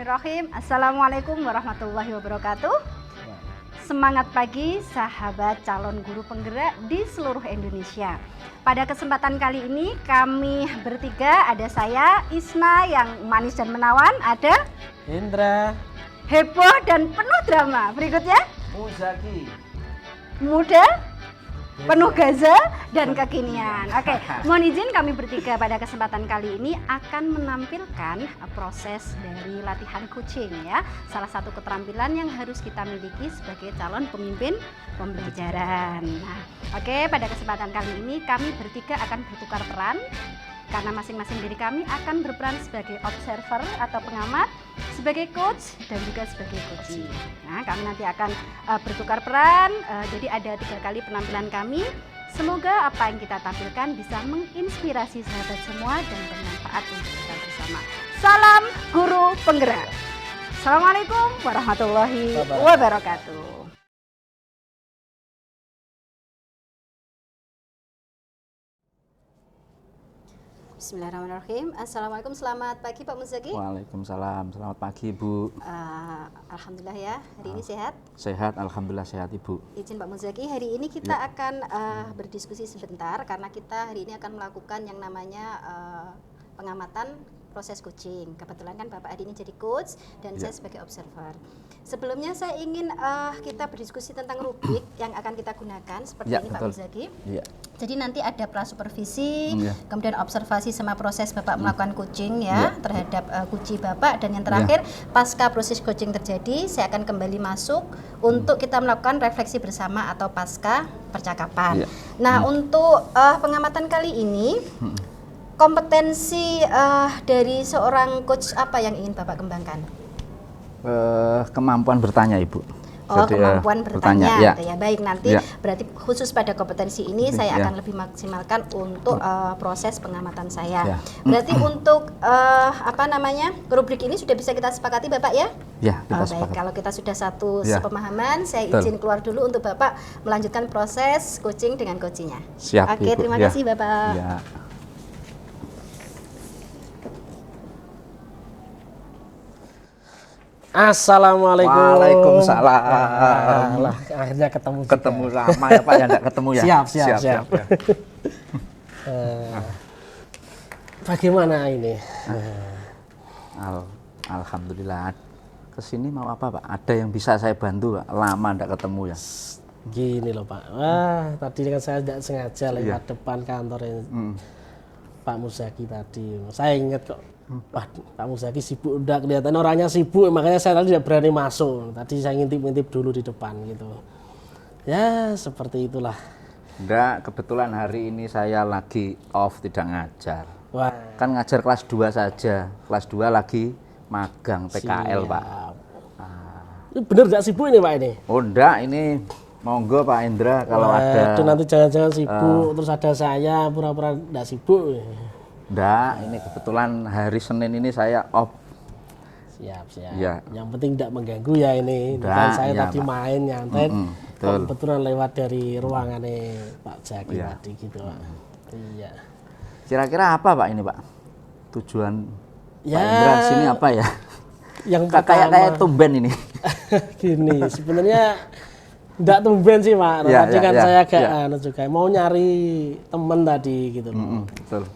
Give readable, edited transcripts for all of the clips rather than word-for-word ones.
Bismillahirrahmanirrahim. Assalamualaikum warahmatullahi wabarakatuh. Semangat pagi sahabat calon guru penggerak di seluruh Indonesia. Pada kesempatan kali ini kami bertiga, ada saya Isna yang manis dan menawan, ada Indra, heboh dan penuh drama. Berikutnya Muzaki, muda, penuh gaza dan kekinian. Oke, mohon izin kami bertiga pada kesempatan kali ini akan menampilkan proses dari latihan coaching ya. Salah satu keterampilan yang harus kita miliki sebagai calon pemimpin pembelajaran. Nah, oke, pada kesempatan kali ini kami bertiga akan bertukar peran karena masing-masing diri kami akan berperan sebagai observer atau pengamat, sebagai coach dan juga sebagai coaching. Nah, kami nanti akan bertukar peran. Jadi ada 3 kali penampilan kami. Semoga apa yang kita tampilkan bisa menginspirasi sahabat semua dan bermanfaat untuk kita bersama. Salam guru penggerak. Assalamualaikum warahmatullahi wabarakatuh. Bismillahirrahmanirrahim. Assalamualaikum, selamat pagi Pak Muzaki. Waalaikumsalam, selamat pagi Ibu. Alhamdulillah ya, hari ini sehat? Sehat, Alhamdulillah sehat Ibu. Izin Pak Muzaki, hari ini kita akan berdiskusi sebentar karena kita hari ini akan melakukan yang namanya pengamatan proses coaching. Kebetulan kan Bapak hari ini jadi coach dan saya sebagai observer. Sebelumnya saya ingin kita berdiskusi tentang rubrik yang akan kita gunakan seperti ini Pak Muzaki. Jadi nanti ada prasupervisi, kemudian observasi sama proses Bapak melakukan coaching ya terhadap coachee Bapak, dan yang terakhir pasca proses coaching terjadi saya akan kembali masuk untuk kita melakukan refleksi bersama atau pasca percakapan. Nah, untuk pengamatan kali ini kompetensi dari seorang coach apa yang ingin Bapak kembangkan? Kemampuan bertanya Ibu. Oh, jadi, kemampuan bertanya gitu ya. Baik, nanti berarti khusus pada kompetensi ini saya akan lebih maksimalkan untuk proses pengamatan saya. Berarti untuk rubrik ini sudah bisa kita sepakati Bapak ya? Ya, kita baik, kalau kita sudah satu sepemahaman, saya izin keluar dulu untuk Bapak melanjutkan proses coaching dengan coachingnya. Siap, Oke, Ibu. terima kasih Bapak. Ya. Assalamualaikum. Waalaikumsalam. Akhirnya ketemu lama ya Pak, ya enggak ketemu ya. Siap. Bagaimana ini? Alhamdulillah. Kesini mau apa Pak? Ada yang bisa saya bantu Pak? Lama enggak ketemu ya. Gini loh Pak. Wah, tadi kan saya tidak sengaja lewat depan kantor Pak Muzaki tadi. Saya ingat kok. Wah, Pak Muzaki sibuk, udah kelihatan orangnya sibuk, makanya saya tadi tidak berani masuk. Tadi saya ngintip-ngintip dulu di depan gitu. Ya, seperti itulah. Enggak, kebetulan hari ini saya lagi off, tidak ngajar. Wah. Kan ngajar kelas 2 saja. Kelas 2 lagi magang PKL, Pak. Ini bener nggak sibuk ini Pak ini? Oh enggak, ini monggo Pak Indra kalau ada. Itu nanti jangan-jangan sibuk, terus ada saya pura-pura nggak sibuk. Enggak, ini kebetulan hari Senin ini saya off. Siap. Ya. Yang penting tidak mengganggu ya ini. Dan saya tadi Pak main nyantai, kebetulan lewat dari ruangannya Pak Jaki tadi gitu Pak. Iya. Kira-kira apa Pak ini Pak? Tujuan Pak Indra sini apa ya? Yang kayak tumben ini. Gini, sebenarnya enggak tumben sih Pak. Tadi kan saya agak juga mau nyari temen tadi gitu loh. Betul.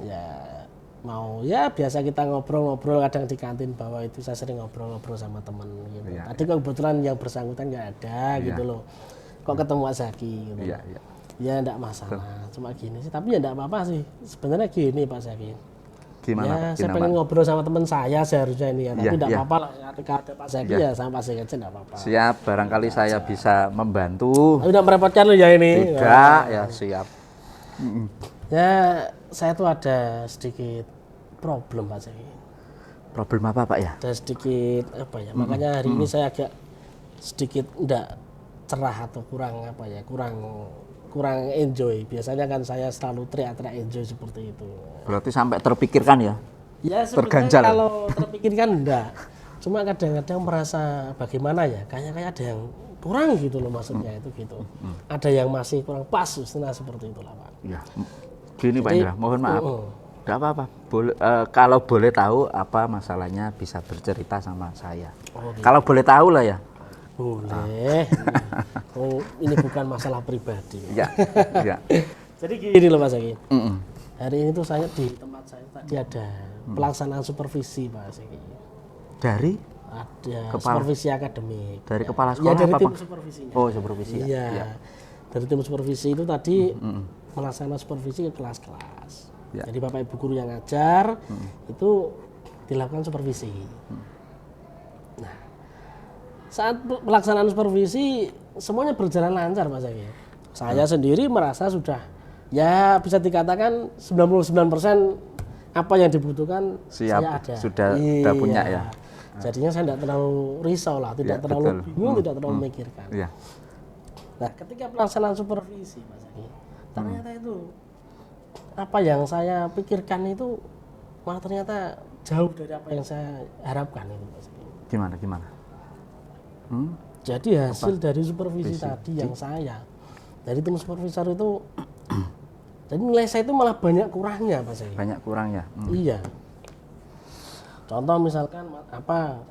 Ya mau ya biasa kita ngobrol-ngobrol kadang di kantin bawah itu saya sering ngobrol-ngobrol sama temen gitu. Tadi kebetulan yang bersangkutan nggak ada gitu loh. Kok ketemu Pak Zaki gitu. Ya enggak masalah. Cuma gini sih, tapi ya enggak apa-apa sih. Sebenarnya gini Pak Zaki. Gimana? Saya pengen ngobrol sama teman saya seharusnya ini ya, tapi enggak apa-apa lah. Ketika ada Pak Zaki ya sama Pak Zaki aja enggak apa-apa. Siap, barangkali saya bisa membantu. Tapi enggak merepotkan lo ya ini. Tidak, ya siap. Ya, saya tuh ada sedikit problem Pak Zaki. Problem apa Pak ya? Ada sedikit apa ya, makanya hari ini saya agak sedikit enggak cerah atau kurang apa ya, kurang enjoy. Biasanya kan saya selalu teriak-teriak enjoy seperti itu. Berarti sampai terpikirkan ya? Ya terganjal. Kalau terpikirkan enggak. Cuma kadang-kadang merasa bagaimana ya, kayaknya ada yang kurang gitu loh maksudnya itu gitu. Ada yang masih kurang pas, seperti itulah Pak. Ya. Gini Pak Indra, mohon maaf. Enggak apa-apa. Kalau boleh tahu apa masalahnya bisa bercerita sama saya. Kalau boleh tahu lah ya. Boleh. Oh, ini bukan masalah pribadi. Ya. Ya. Jadi gini loh Mas Zaki. Mm-mm. Hari ini tuh saya di tempat saya tadi ada pelaksanaan supervisi Mas Zaki. Dari Ada supervisi akademik. dari Ya. kepala Ya sekolah dari apa, tim Pak? supervisinya. Oh, supervisi ya. Iya. Ya. Dari tim supervisi itu tadi melaksanakan supervisi ke kelas-kelas. Ya. Jadi Bapak Ibu guru yang ngajar itu dilakukan supervisi. Nah, saat pelaksanaan supervisi semuanya berjalan lancar Mas Zaki. Saya sendiri merasa sudah ya bisa dikatakan 99% apa yang dibutuhkan Siap, saya ada. sudah punya ya. Jadinya saya tidak terlalu risau lah, tidak Ya, terlalu betul. bingung, tidak terlalu memikirkan. Iya. Nah, ketika pelaksanaan supervisi, Mas Zaki, ternyata itu apa yang saya pikirkan itu malah ternyata jauh dari apa yang saya harapkan itu, Mas Zaki. Gimana? Jadi hasil dari supervisi tadi yang saya dari tim supervisor itu, jadi nilai saya itu malah banyak kurangnya, Mas Zaki. Banyak kurang ya. Iya. Contoh misalkan apa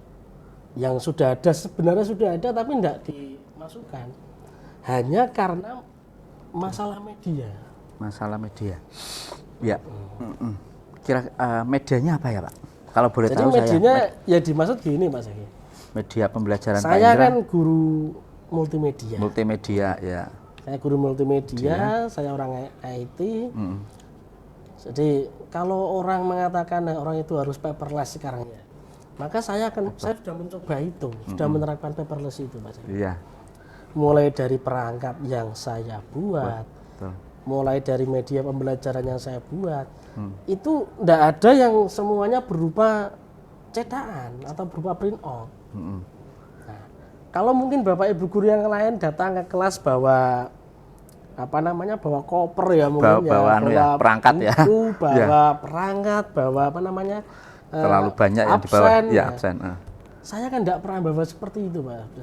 yang sudah ada sebenarnya sudah ada tapi tidak dimasukkan hanya karena masalah media. Masalah media. Ya. Kira medianya apa ya, Pak? Kalau boleh Jadi tahu medianya saya. ya dimaksud gini Mas Zaki. Media pembelajaran Pak Saya Indra. kan guru multimedia. Multimedia ya. Saya guru multimedia, saya orang IT. Jadi kalau orang mengatakan orang itu harus paperless sekarang ya, maka saya sudah mencoba itu, sudah menerapkan paperless itu, Mas. Iya. Mulai dari perangkat yang saya buat, Betul. mulai dari media pembelajaran yang saya buat, itu tidak ada yang semuanya berupa cetakan atau berupa print out. Nah, kalau mungkin Bapak Ibu guru yang lain datang ke kelas bawa bawa koper ya mungkin bawa perangkat ya. Buku, bawa perangkat, bawa terlalu banyak yang dibawa ya absen. Saya kan tidak pernah bawa seperti itu, Pak.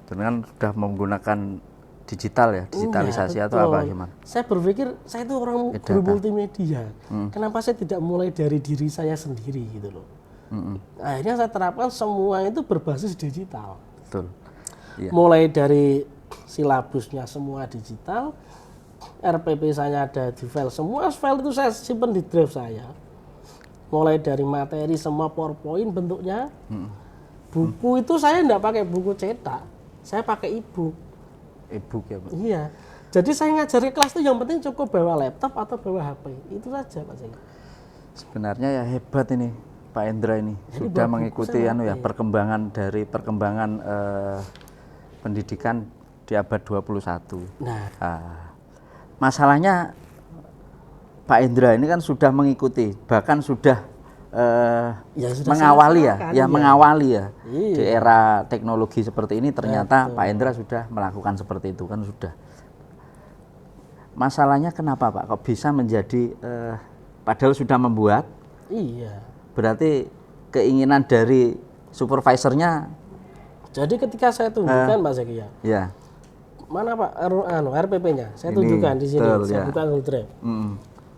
Dan kan sudah menggunakan digital ya, digitalisasi Iya, atau apa gimana? Saya berpikir saya itu orang guru multimedia. Kenapa saya tidak mulai dari diri saya sendiri gitu loh. Akhirnya saya terapkan semua itu berbasis digital. Betul. Iya. Mulai dari silabusnya semua digital, RPP saya ada di file, semua file itu saya simpan di drive saya. Mulai dari materi semua PowerPoint bentuknya, buku itu saya tidak pakai buku cetak, saya pakai e-book. E-book ya, Pak. Iya, jadi saya ngajar ke kelas itu yang penting cukup bawa laptop atau bawa HP, itu saja Pak Zaki. Sebenarnya ya hebat ini Pak Indra ini. Jadi sudah buat mengikuti perkembangan pendidikan di abad 21. Nah, masalahnya Pak Indra ini kan sudah mengikuti, bahkan sudah sudah mengawali saya ya, lakukan, ya mengawali ya. Iya. Di era teknologi seperti ini ternyata Pak Indra sudah melakukan seperti itu kan sudah. Masalahnya kenapa Pak kok bisa menjadi padahal sudah membuat? iya. Berarti keinginan dari supervisornya. Jadi ketika saya tunjukkan Pak Zaki ya, Ya. mana Pak RPP-nya? Saya Ini, tunjukkan di sini, betul, saya ya. buka Google Drive.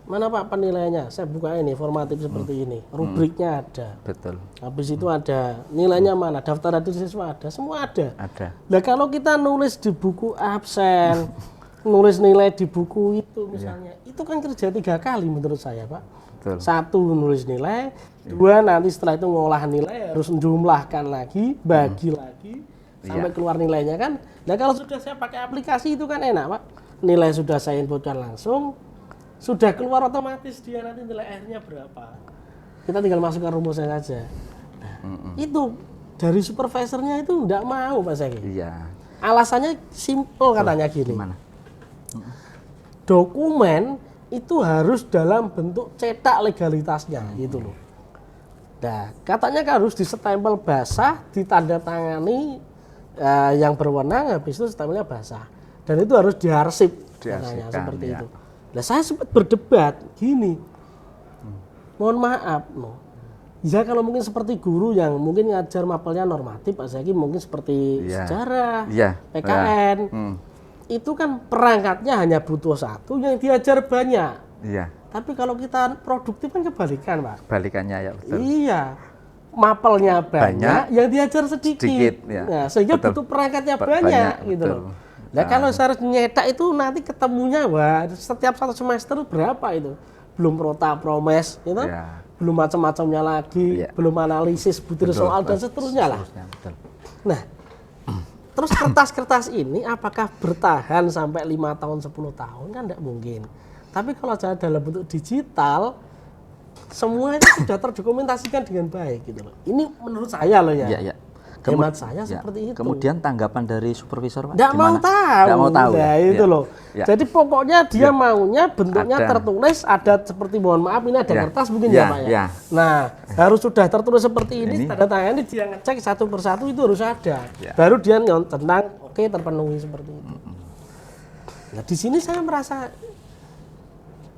Mana Pak penilaiannya? Saya buka ini formatif seperti ini, rubriknya ada. Betul. Habis itu ada nilainya mana, daftar hadir siswa ada, semua ada. Ada. Nah kalau kita nulis di buku absen, nulis nilai di buku itu misalnya, itu kan kerja 3 kali menurut saya Pak. Betul. 1 nulis nilai, 2 nanti setelah itu ngolah nilai harus jumlahkan lagi, bagi lagi sampai keluar nilainya kan. Nah kalau sudah saya pakai aplikasi itu kan enak Pak. Nilai sudah saya inputkan langsung, sudah keluar otomatis dia nanti nilai akhirnya berapa. Kita tinggal masukkan rumusnya saja. Nah, itu dari supervisornya itu enggak mau Pak Zaki. Iya. Alasannya simple katanya gini. Gimana? Dokumen itu harus dalam bentuk cetak legalitasnya gitu loh. Nah, katanya kan harus disestempel basah, ditandatangani yang berwenang, habis itu stempelnya basah. Dan itu harus diarsip katanya seperti itu. Nah, saya sempat berdebat gini. Mohon maaf, ya kalau mungkin seperti guru yang mungkin ngajar mapelnya normatif, Pak Zaki mungkin seperti sejarah, PKN. Itu kan perangkatnya hanya butuh 1 yang diajar banyak. Iya. Tapi kalau kita produktif kan kebalikan, Pak. Balikannya ya betul. Iya. Mapelnya banyak, yang diajar sedikit. Ya. Nah, sehingga Betul. butuh perangkatnya Banyak, banyak gitu betul. loh. Nah, kalau saya harus nyetak itu nanti ketemunya wah setiap satu semester berapa itu? Belum prota, promes, gitu. Ya. Belum macam-macamnya lagi, Iya. belum analisis butir Betul. soal dan seterusnya lah. Betul. Nah, terus kertas-kertas ini apakah bertahan sampai 5 tahun, 10 tahun kan tidak mungkin. Tapi kalau saya dalam bentuk digital, semuanya sudah terdokumentasikan dengan baik gitu loh. Ini menurut saya loh ya. Iya, iya. Hemat saya Ya. seperti itu. Kemudian tanggapan dari supervisor Pak? Nggak mau gimana? tahu. Nggak mau tahu. Nah, ya? itu Ya. loh. Ya. Jadi pokoknya dia maunya bentuknya Ada. tertulis ada seperti mohon maaf ini ada Ya. kertas mungkin Ya, ya Pak ya. ya. Nah, harus sudah tertulis seperti ini, Ini. tanda tangan dia ngecek satu persatu itu harus ada. Ya. Baru dia tentang oke terpenuhi seperti itu. Nah, di sini saya merasa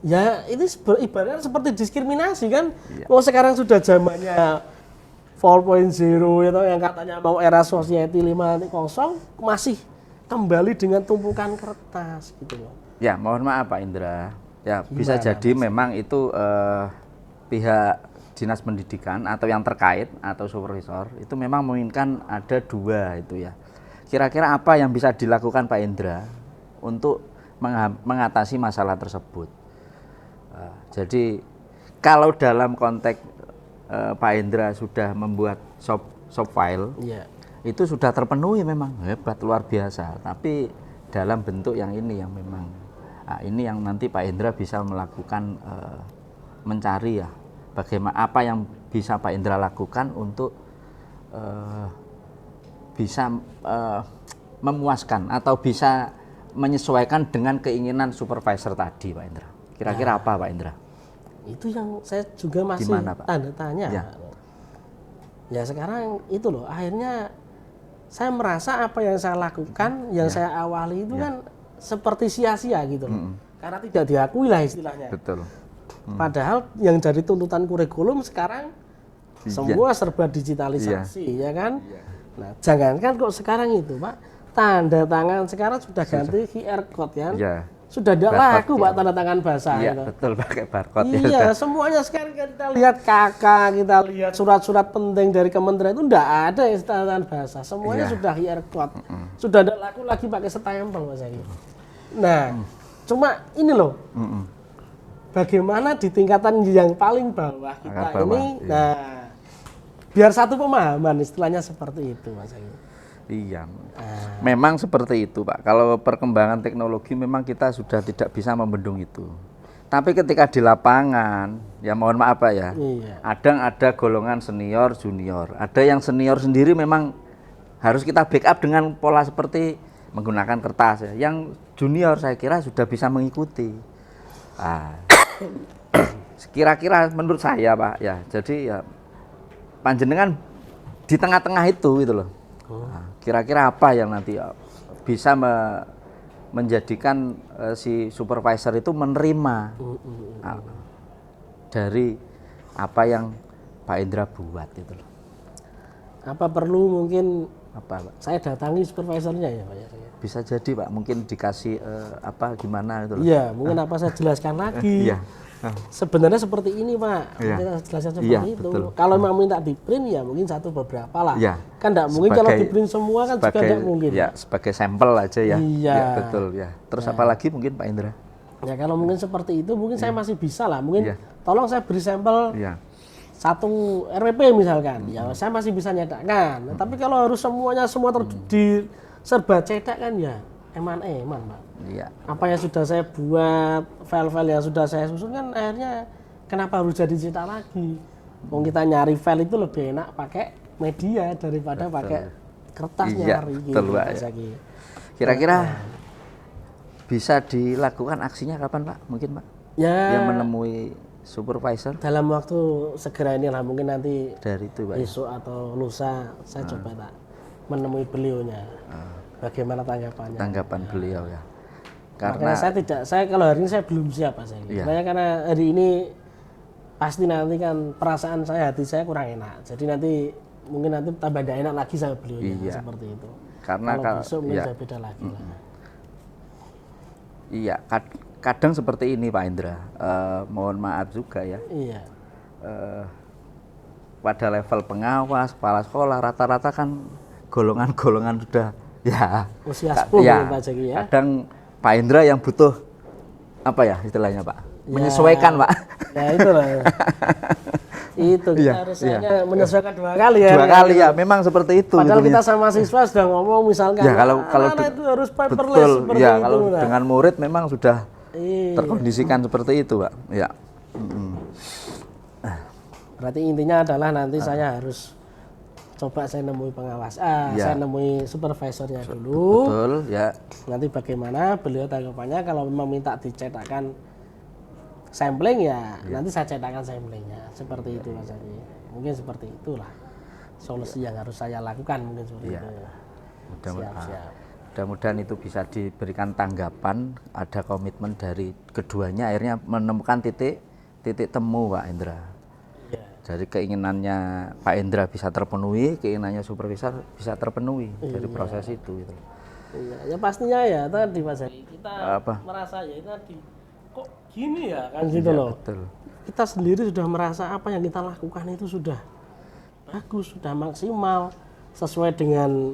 ya ini ibaratnya seperti diskriminasi kan. Iya. Kalau sekarang sudah zamannya 4.0 itu yang katanya mau era society 5.0 masih kembali dengan tumpukan kertas gitu loh. Ya, mohon maaf Pak Indra. Ya, bisa Gimana, jadi memang itu pihak dinas pendidikan atau yang terkait atau supervisor itu memang menginginkan ada dua itu ya. Kira-kira apa yang bisa dilakukan Pak Indra untuk mengatasi masalah tersebut? Jadi kalau dalam konteks Pak Indra sudah membuat shop file, Iya. itu sudah terpenuhi memang hebat luar biasa. Tapi dalam bentuk yang ini yang memang ini yang nanti Pak Indra bisa melakukan mencari ya bagaimana apa yang bisa Pak Indra lakukan untuk bisa memuaskan atau bisa menyesuaikan dengan keinginan supervisor tadi Pak Indra. Kira-kira apa Pak Indra? Itu yang saya juga masih Gimana, Pak? tanda tanya. Ya. Ya sekarang itu loh akhirnya saya merasa apa yang saya lakukan, yang saya awali itu kan seperti sia-sia gitu loh. Karena tidak diakui lah istilahnya. Betul. Padahal yang jadi tuntutan kurikulum sekarang semua serba digitalisasi, ya kan? Nah, jangankan kok sekarang itu, Pak, tanda tangan sekarang sudah ganti QR code kan? Iya. Sudah tidak Barcode, laku, Pak, tanda tangan basah Iya, itu. betul pakai barcode ya. Iya, semuanya sekarang kita lihat KK, kita lihat surat-surat penting dari kementerian itu tidak ada yang tanda tangan basah, semuanya Iya. sudah QR code, sudah tidak laku lagi pakai stempel, Mas Aki. Nah, cuma ini loh. Bagaimana di tingkatan yang paling bawah kita Bawah, ini, iya. nah biar satu pemahaman istilahnya seperti itu Mas Ayu. Iya, memang seperti itu Pak. Kalau perkembangan teknologi memang kita sudah tidak bisa membendung itu. Tapi ketika di lapangan, ya mohon maaf Pak ya, Iya. ada golongan senior, junior. Ada yang senior sendiri memang harus kita backup dengan pola seperti menggunakan kertas ya. Yang junior saya kira sudah bisa mengikuti. Kira-kira menurut saya Pak ya, jadi ya panjenengan di tengah-tengah itu gitu loh. Kira-kira apa yang nanti bisa menjadikan si supervisor itu menerima dari apa yang Pak Indra buat itu loh. Apa perlu mungkin Apa Pak? saya datangi supervisornya ya Pak ya? Bisa jadi Pak, mungkin dikasih apa gimana itu loh. Iya, mungkin apa saya jelaskan lagi. Iya. Sebenarnya seperti ini Pak, Iya. mungkin saya jelaskan seperti Iya, itu. betul. Kalau memang minta di print ya mungkin satu beberapa lah. Iya. Kan tidak mungkin kalau Sebagai- di print semua kan juga tidak mungkin. Ya, sebagai sampel aja ya. Iya. Ya, betul ya. Terus apa lagi mungkin Pak Indra? Ya kalau mungkin seperti itu mungkin saya masih bisa lah. Mungkin Iya. tolong saya beri sampel Iya. satu RWP misalkan, ya saya masih bisa nyedakkan. Tapi kalau harus semuanya semua di serba cetak kan ya eman Pak. Iya. Apa yang sudah saya buat, file-file yang sudah saya susun kan akhirnya kenapa harus jadi cetak lagi? Mau kita nyari file itu lebih enak pakai media daripada pakai kertas Iya, nyari betul, Pak, Mas ya. Aki. Kira-kira bisa dilakukan aksinya kapan Pak? Mungkin Pak? Ya Yang menemui supervisor dalam waktu segera ini lah mungkin nanti dari itu Pak. besok atau lusa saya coba tak menemui beliaunya. Bagaimana tanggapannya? Tanggapan beliau ya. Karena Karena saya kalau hari ini saya belum siap Mas Aki. Iya. Makanya karena hari ini pasti nanti kan perasaan saya, hati saya kurang enak. Jadi nanti mungkin nanti tambah tidak enak lagi sama beliaunya Iya. seperti itu. Karena kalau besok mungkin iya. saya beda lagi lah. Iya, kadang seperti ini Pak Indra, mohon maaf juga ya. Iya. Pada level pengawas, kepala sekolah rata-rata kan golongan-golongan sudah ya Usia sepuh ya, Pak Zaki ya. kadang Pak Indra yang butuh apa ya istilahnya Pak, Ya, menyesuaikan Pak. Ya itulah. Itu kita Iya, harusnya iya. menyesuaikan 2 kali ya. Dua kali ya, memang seperti itu. Padahal gitu kita ya. sama siswa sudah ngomong misalkan Ya kalau anak itu harus paperless betul, seperti ya itu. kalau Nah. dengan murid memang sudah Iya. terkondisikan seperti itu Pak. Ya. Berarti intinya adalah nanti saya harus coba saya nemui pengawas, Ya. saya nemui supervisornya dulu. Betul ya. Nanti bagaimana beliau tanggapannya kalau memang minta dicetakkan sampling ya, nanti saya cetakkan samplingnya. Seperti itu Mas Zaki. Mungkin seperti itulah solusi yang harus saya lakukan mungkin seperti Ya. itu. Mudah-mudahan Siap. mudah-mudahan itu bisa diberikan tanggapan, ada komitmen dari keduanya akhirnya menemukan titik temu Pak Indra. Ya. Jadi keinginannya Pak Indra bisa terpenuhi, keinginannya supervisor bisa terpenuhi dari proses itu gitu. Iya, ya pastinya ya tadi Mas Zaki kita Apa? merasa ya tadi kok gini ya kan gitu Iya, loh. betul. Kita sendiri sudah merasa apa yang kita lakukan itu sudah bagus, sudah maksimal sesuai dengan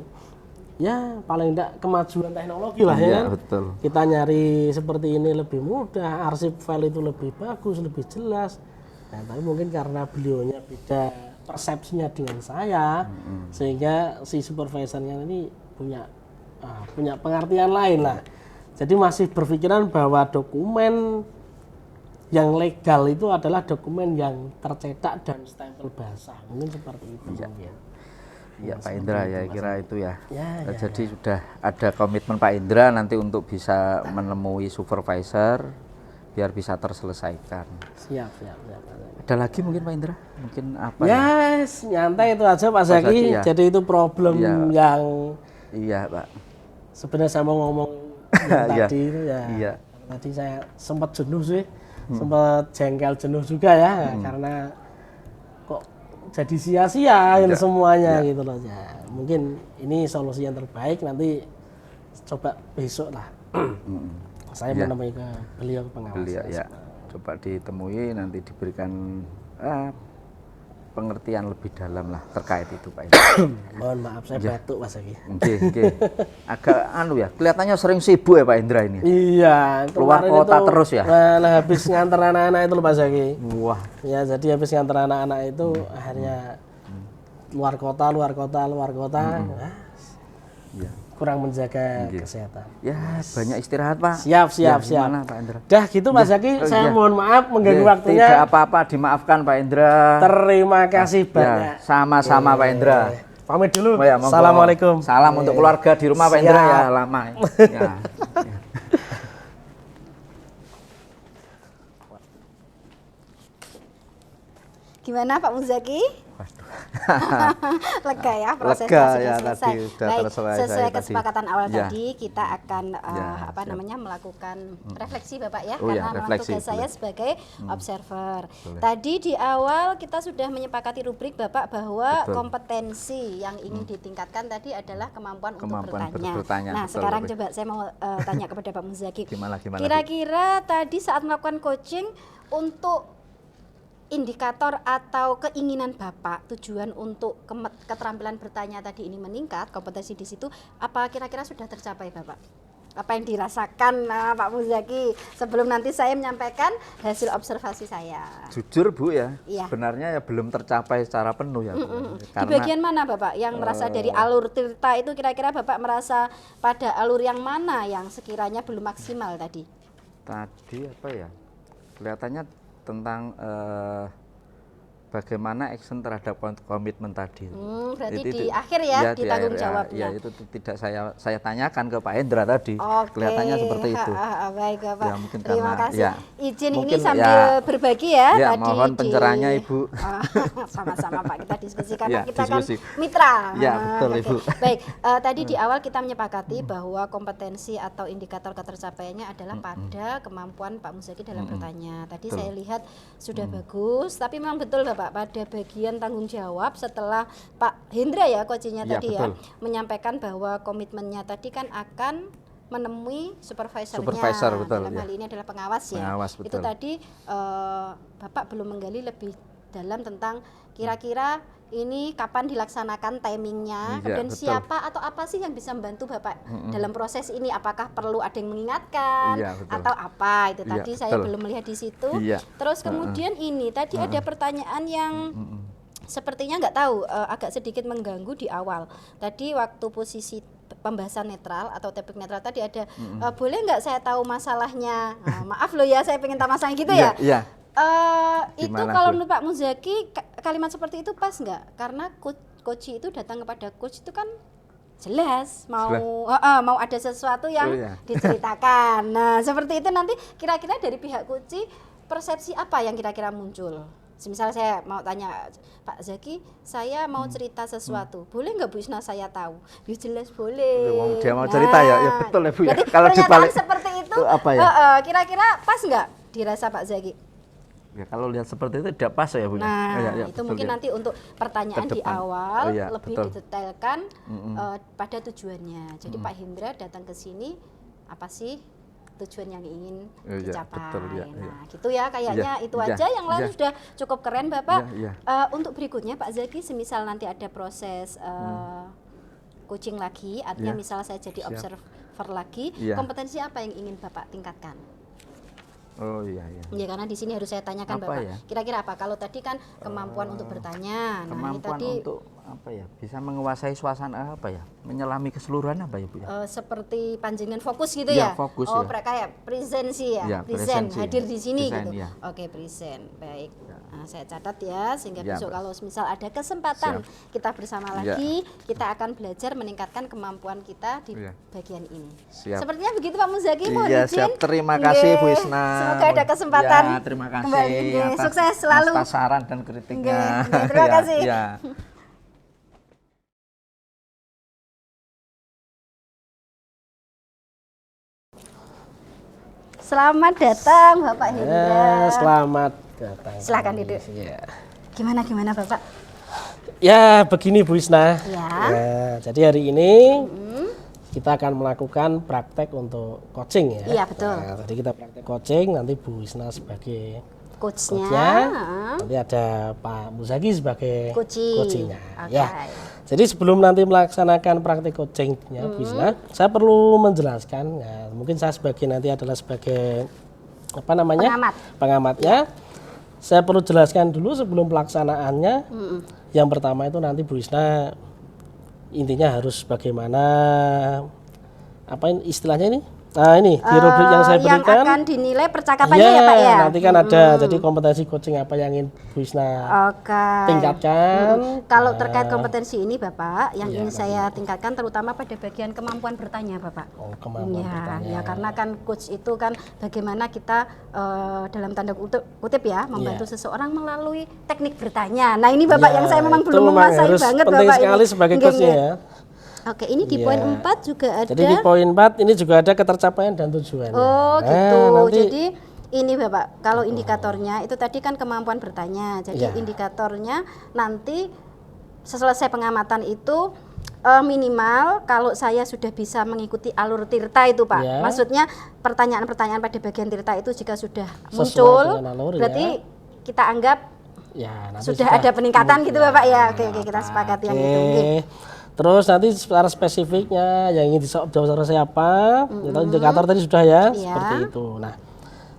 ya paling tidak kemajuan teknologi lah ya Iya, kan. betul. Kita nyari seperti ini lebih mudah, arsip file itu lebih bagus, lebih jelas. Nah, tapi mungkin karena beliaunya beda persepsinya dengan saya, sehingga si supervisornya ini punya pengertian lain lah. Jadi masih berpikiran bahwa dokumen yang legal itu adalah dokumen yang tercetak dan stempel basah. Mungkin seperti itu mungkin. Ya Pak Indra ya kira itu ya. Ya, Jadi sudah ada komitmen Pak Indra nanti untuk bisa menemui supervisor biar bisa terselesaikan. Siap. Ada lagi mungkin Pak Indra? Mungkin apa ya? Yes, nyantai itu aja Pak Zaki. Zaki, ya. Jadi itu problem Iya. yang Iya Pak. sebenarnya saya mau ngomong yang Iya. tadi itu ya. Iya. Tadi saya sempat jenuh sih, sempat jengkel jenuh juga ya, karena kok jadi sia-sia ini semuanya gitu loh ya. Mungkin ini solusi yang terbaik, nanti coba besok lah. Saya menemui ke beliau pengawas. Beliau ya. Coba ditemui nanti diberikan pengertian lebih dalam lah terkait itu Pak Indra. Mohon maaf saya batuk Mas Zaki. Nggih. Agak ya, kelihatannya sering sibuk ya Pak Indra ini. Iya, Keluar kemarin kota itu, terus ya? Nah, habis nganter anak-anak itu loh Pak Zaki. Wah. Ya, jadi habis nganter anak-anak itu akhirnya luar kota. Nah, Iya. kurang menjaga kesehatan. Ya, banyak istirahat Pak. Siap. Gimana Pak Indra? Dah gitu Mas Zaki, saya mohon maaf mengganggu Nggih, waktunya. Tidak apa-apa, dimaafkan Pak Indra. Terima kasih banyak. Ya, sama-sama Pak Indra. Pamit dulu. Oh ya, monggo. Assalamualaikum. Salam untuk keluarga di rumah Pak Indra ya, lama. Ya. Gimana Pak Muzaki? Lega ya prosesnya Lega sudah ya, selesai. tadi sudah Baik, selesai sesuai saya kesepakatan tadi. awal Ya. tadi kita akan Ya, siap. melakukan refleksi Bapak ya, Oh ya, karena memang refleksi, tugas saya boleh. sebagai observer. Boleh. Tadi di awal kita sudah menyepakati rubrik Bapak bahwa Betul. kompetensi yang ingin ditingkatkan tadi adalah kemampuan untuk Kemampuan bertanya. bertanya, Nah, betul, sekarang betul. coba saya mau tanya kepada Pak Muzaki. Gimana? Kira-kira tadi saat melakukan coaching untuk indikator atau keinginan Bapak, tujuan untuk keterampilan bertanya tadi ini meningkat, kompetensi di situ, apa kira-kira sudah tercapai Bapak? Apa yang dirasakan Pak Muzaki sebelum nanti saya menyampaikan hasil observasi saya? Jujur Bu ya, Iya. sebenarnya ya belum tercapai secara penuh ya Bu. Di bagian mana Bapak yang merasa dari alur cerita itu, kira-kira Bapak merasa pada alur yang mana yang sekiranya belum maksimal tadi? Tadi apa ya, kelihatannya tentang bagaimana action terhadap komitmen tadi. Berarti di akhir ya, di tanggung akhir, jawabnya. Ya, itu tidak saya tanyakan ke Pak Hendra tadi. Oke. Kelihatannya seperti itu. Baik Bapak. Ya, mungkin Terima karena- kasih. ya. Izin ini Mungkin, sambil ya. berbagi ya, Ya, tadi mohon pencerahannya, Ibu. Sama-sama Pak, kita diskusi karena Ya, kita diskusi. kan mitra. Ya, betul, Oke. Ibu. Baik, tadi di awal kita menyepakati bahwa kompetensi atau indikator ketercapaiannya adalah pada kemampuan Pak Muzaki dalam bertanya. Tadi Betul. saya lihat sudah bagus, tapi memang betul Bapak pada bagian tanggung jawab setelah Pak Hendra ya coachingnya Ya, tadi betul. ya menyampaikan bahwa komitmennya tadi kan akan menemui supervisornya. Supervisor, betul, dalam ya. hal ini adalah pengawas ya. Pengawas, Itu betul. tadi Bapak belum menggali lebih dalam tentang kira-kira ini kapan dilaksanakan timingnya, Iya, kemudian betul. siapa atau apa sih yang bisa membantu Bapak dalam proses ini? Apakah perlu ada yang mengingatkan Iya, betul. atau apa? Itu Iya, tadi saya betul. belum melihat di situ. Iya. Terus kemudian ini tadi ada pertanyaan yang sepertinya nggak tahu, agak sedikit mengganggu di awal. Tadi waktu posisi pembahasan netral atau topik netral tadi ada, boleh nggak saya tahu masalahnya? Maaf loh ya, saya pengen tahu masalahnya gitu ya. Iya. Itu Gimana, kalau Bu? menurut Pak Muzaki kalimat seperti itu pas nggak? Karena coach itu datang kepada coach itu kan jelas mau ada sesuatu yang Oh, iya. diceritakan. Nah seperti itu nanti kira-kira dari pihak coach persepsi apa yang kira-kira muncul? Misal saya mau tanya Pak Zaki, saya mau cerita sesuatu, boleh nggak Bu Isna saya tahu? Ya jelas boleh. Dia mau cerita ya betul ya Bu ya. Berarti Kalau pernyataan dibalik seperti itu apa ya? kira-kira pas nggak dirasa Pak Zaki? Ya, kalau lihat seperti itu tidak pas ya Bu. Nah, Ya, itu betul, mungkin ya. nanti untuk pertanyaan Ke di depan. awal Oh, iya, lebih betul. didetailkan pada tujuannya. Jadi Pak Hendra datang ke sini apa sih tujuan yang ingin Oh, iya, dicapai? betul, iya, Nah, iya. gitu ya kayaknya Iya, itu iya, aja. Yang lain iya. sudah cukup keren Bapak. Iya, Untuk berikutnya Pak Zaki, semisal nanti ada proses coaching lagi, artinya Iya. misal saya jadi Siap. observer lagi, Iya. kompetensi apa yang ingin Bapak tingkatkan? Oh iya iya. Ya karena di sini harus saya tanyakan Apa Bapak. ya? Kira-kira apa? Kalau tadi kan kemampuan untuk bertanya. Nah, ini Kemampuan tadi untuk apa ya? Bisa menguasai suasana apa ya? Menyelami keseluruhan apa ya Bu ya? seperti panjenengan fokus gitu Iya, ya? fokus, oh, ya. kayak presensi ya? Iya, present, presensi. hadir di sini Present, gitu. iya. Oke, present. Baik. Nah, saya catat ya sehingga Iya, besok Pak. kalau misal ada kesempatan kita bersama Iya. lagi, kita akan belajar meningkatkan kemampuan kita di Iya. bagian ini. Siap. Sepertinya begitu Pak Muzaki, mohon Iya, izin. siap. Terima kasih Bu Nggih. Isna. Semoga ada kesempatan Ya, terima kasih. kembali. Nggih, atas- sukses selalu. atas saran dan kritiknya. Nggih, terima Ya, kasih. ya. Selamat datang Bapak Hendra. Selamat datang. Silakan duduk. Ya. Gimana Bapak? Ya, begini Bu Isna. Ya. Jadi hari ini kita akan melakukan praktek untuk coaching ya. Iya, betul. Nah, tadi kita praktek coaching, nanti Bu Isna sebagai Coachnya. coachnya, nanti ada Pak Muzaki sebagai Coaching. coachingnya. Oke. Ya. Jadi sebelum nanti melaksanakan praktek coachingnya Bu Isna, saya perlu menjelaskan. Ya, mungkin saya sebagai nanti adalah sebagai apa namanya? Pengamat. Pengamatnya. Saya perlu jelaskan dulu sebelum pelaksanaannya. Yang pertama itu nanti Bu Isna intinya harus bagaimana apa ini istilahnya ini? Nah ini di rubrik yang saya Yang berikan. akan dinilai percakapannya ya Pak ya? Nanti kan ada jadi kompetensi coaching apa yang ingin Bu Isna Oke. tingkatkan. Kalau terkait kompetensi ini Bapak, yang Iya, ingin saya tingkatkan terutama pada bagian kemampuan bertanya Bapak. Oh, kemampuan bertanya. Ya, karena kan coach itu kan bagaimana kita dalam tanda kutip ya membantu Iya. seseorang melalui teknik bertanya. Nah ini Bapak Ya, yang saya memang itu belum menguasai harus banget penting Bapak sekali ini. sebagai Nggih, coachnya nggih. ya. Oke, ini di Iya. poin 4 juga ada. Jadi di poin 4 ini juga ada ketercapaian dan tujuannya. Oh Nah, gitu. nanti Jadi ini Bapak, kalau indikatornya itu tadi kan kemampuan bertanya. Jadi Iya. indikatornya nanti selesai pengamatan itu minimal kalau saya sudah bisa mengikuti alur tirta itu Pak. Iya. Maksudnya pertanyaan-pertanyaan pada bagian tirta itu jika sudah Sesuai muncul, dengan alur, berarti ya. kita anggap ya, nanti sudah ada peningkatan gitu Bapak ya. Oke, kita sepakati yang itu. Nggih. Terus nanti secara spesifiknya yang ingin diobservasi siapa, indikator tadi sudah ya, Iya. seperti itu. Nah,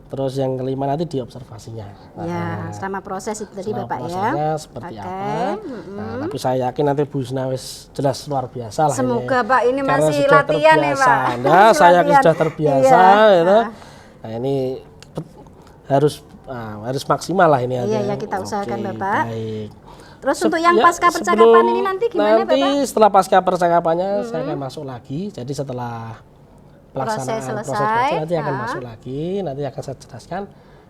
terus yang kelima nanti diobservasinya. Nah, Ya, selama proses itu tadi selama Bapak ya. prosesnya seperti Oke. apa. Nah, tapi saya yakin nanti Bu Isna wis jelas luar biasa lah Semoga ini. Pak ini Karena masih sudah latihan ya terbiasa. Pak. Nah, Masih saya yakin latihan. sudah terbiasa Iya. gitu. Nah, ini harus maksimal lah ini. Iya, aja. ya, kita usahakan, Oke, Bapak. Baik. Terus untuk yang Ya, pasca percakapan sebelum ini nanti gimana nanti Bapak? setelah pasca percakapannya saya akan masuk lagi. Jadi setelah pelaksanaan Proses proses selesai, coaching nanti akan ah. masuk lagi. Nanti akan saya jelaskan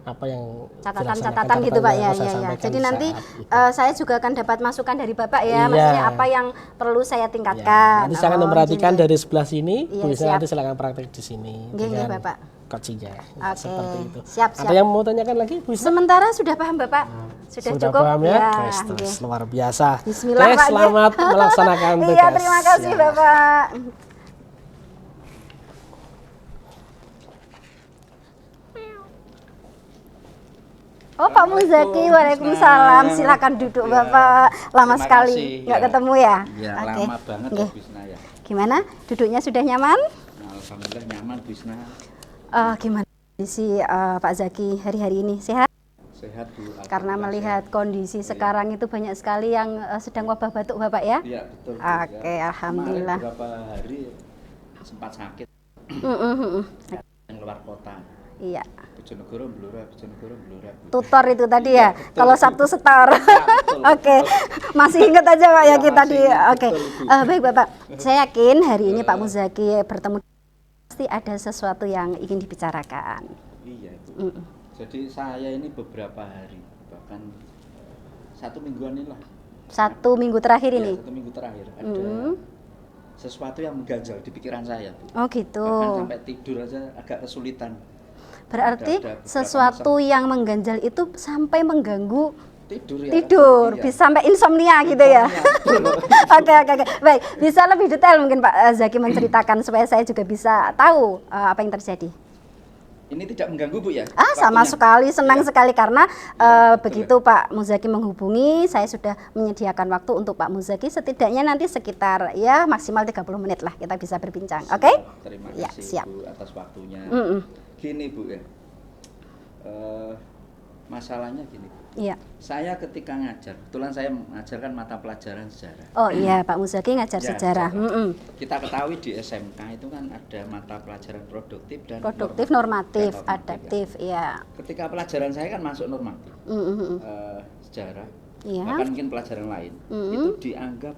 apa yang Catatan-catatan gitu Pak ya, yang saya ya, ya. sampaikan Jadi di nanti saat itu. saya juga akan dapat masukan dari Bapak ya, Iya. maksudnya apa yang perlu saya Ya, tingkatkan. nanti saya akan Oh, memperhatikan gini. dari sebelah sini. Iya, Bu Isna siap. nanti silakan praktek di sini Nggih, nggih, dengan Bapak. coachingnya. Oke, Seperti itu. siap, Ada siap. yang mau tanyakan lagi Bu Isna? Sementara sudah paham Bapak? Sudah cukup? paham ya? Ya, Wes, terus nggih. luar biasa. Bismillah Oke, Pak. nggih. selamat melaksanakan tugas. Iya, terima kasih Ya. Bapak. Oh, Pak Muzaki, waalaikumsalam. Silakan duduk, Ya, Bapak. Lama terima sekali kasih, nggak ya. ketemu ya. Ya, Oke. lama banget Nggih. Bu Isna ya. Gimana? Duduknya sudah nyaman? Alhamdulillah nyaman Bu Isna. Gimana kondisi Pak Zaki hari-hari ini? Sehat? Sehat Bu. Karena Alhamdulillah melihat sehat. kondisi Iya. sekarang itu banyak sekali yang sedang wabah batuk, Bapak ya? Iya, betul. Bu, Oke, ya. alhamdulillah. Kemarin beberapa hari sempat sakit yang luar kota. Iya. Bojonegoro Blora. Bu. Tutor itu tadi Iya, ya. betul, Kalau Bu. Sabtu setor. betul, Oke. Masih ingat aja Pak ya Iya, kita masih di. ingat, Oke. betul, Bu. Baik Bapak. Saya yakin hari ini Pak Muzaki bertemu pasti ada sesuatu yang ingin dibicarakan. Iya Bu. Jadi saya ini beberapa hari, bahkan 1 mingguan ini lah. 1 minggu terakhir Iya, ini. 1 minggu terakhir ada sesuatu yang mengganjal di pikiran saya Bu. Oh gitu. Bahkan sampai tidur aja agak kesulitan. Berarti ada beberapa sesuatu yang mengganjal itu sampai mengganggu Tidur ya. tidur, Iya. bisa sampai insomnia gitu ya. Insomnia, Oke. Baik, bisa lebih detail mungkin Pak Zaki menceritakan supaya saya juga bisa tahu apa yang terjadi. Ini tidak mengganggu Bu ya? Sama Waktunya? sekali, senang Iya. sekali karena betul. begitu Pak Muzaki menghubungi, saya sudah menyediakan waktu untuk Pak Muzaki setidaknya nanti sekitar ya maksimal 30 menit lah kita bisa berbincang. Oke? Terima Ya, kasih siap. Bu atas waktunya. Mm-mm. Gini Bu ya. Masalahnya gini. Iya. Saya ketika ngajar, kebetulan saya mengajarkan mata pelajaran sejarah. Oh iya, Pak Muzaki ngajar Ya, sejarah. Kita ketahui di SMK itu kan ada mata pelajaran produktif dan Produktif, normatif, dan adaptif, iya. Ketika pelajaran saya kan masuk normatif, sejarah, Iya. bahkan mungkin pelajaran lain, itu dianggap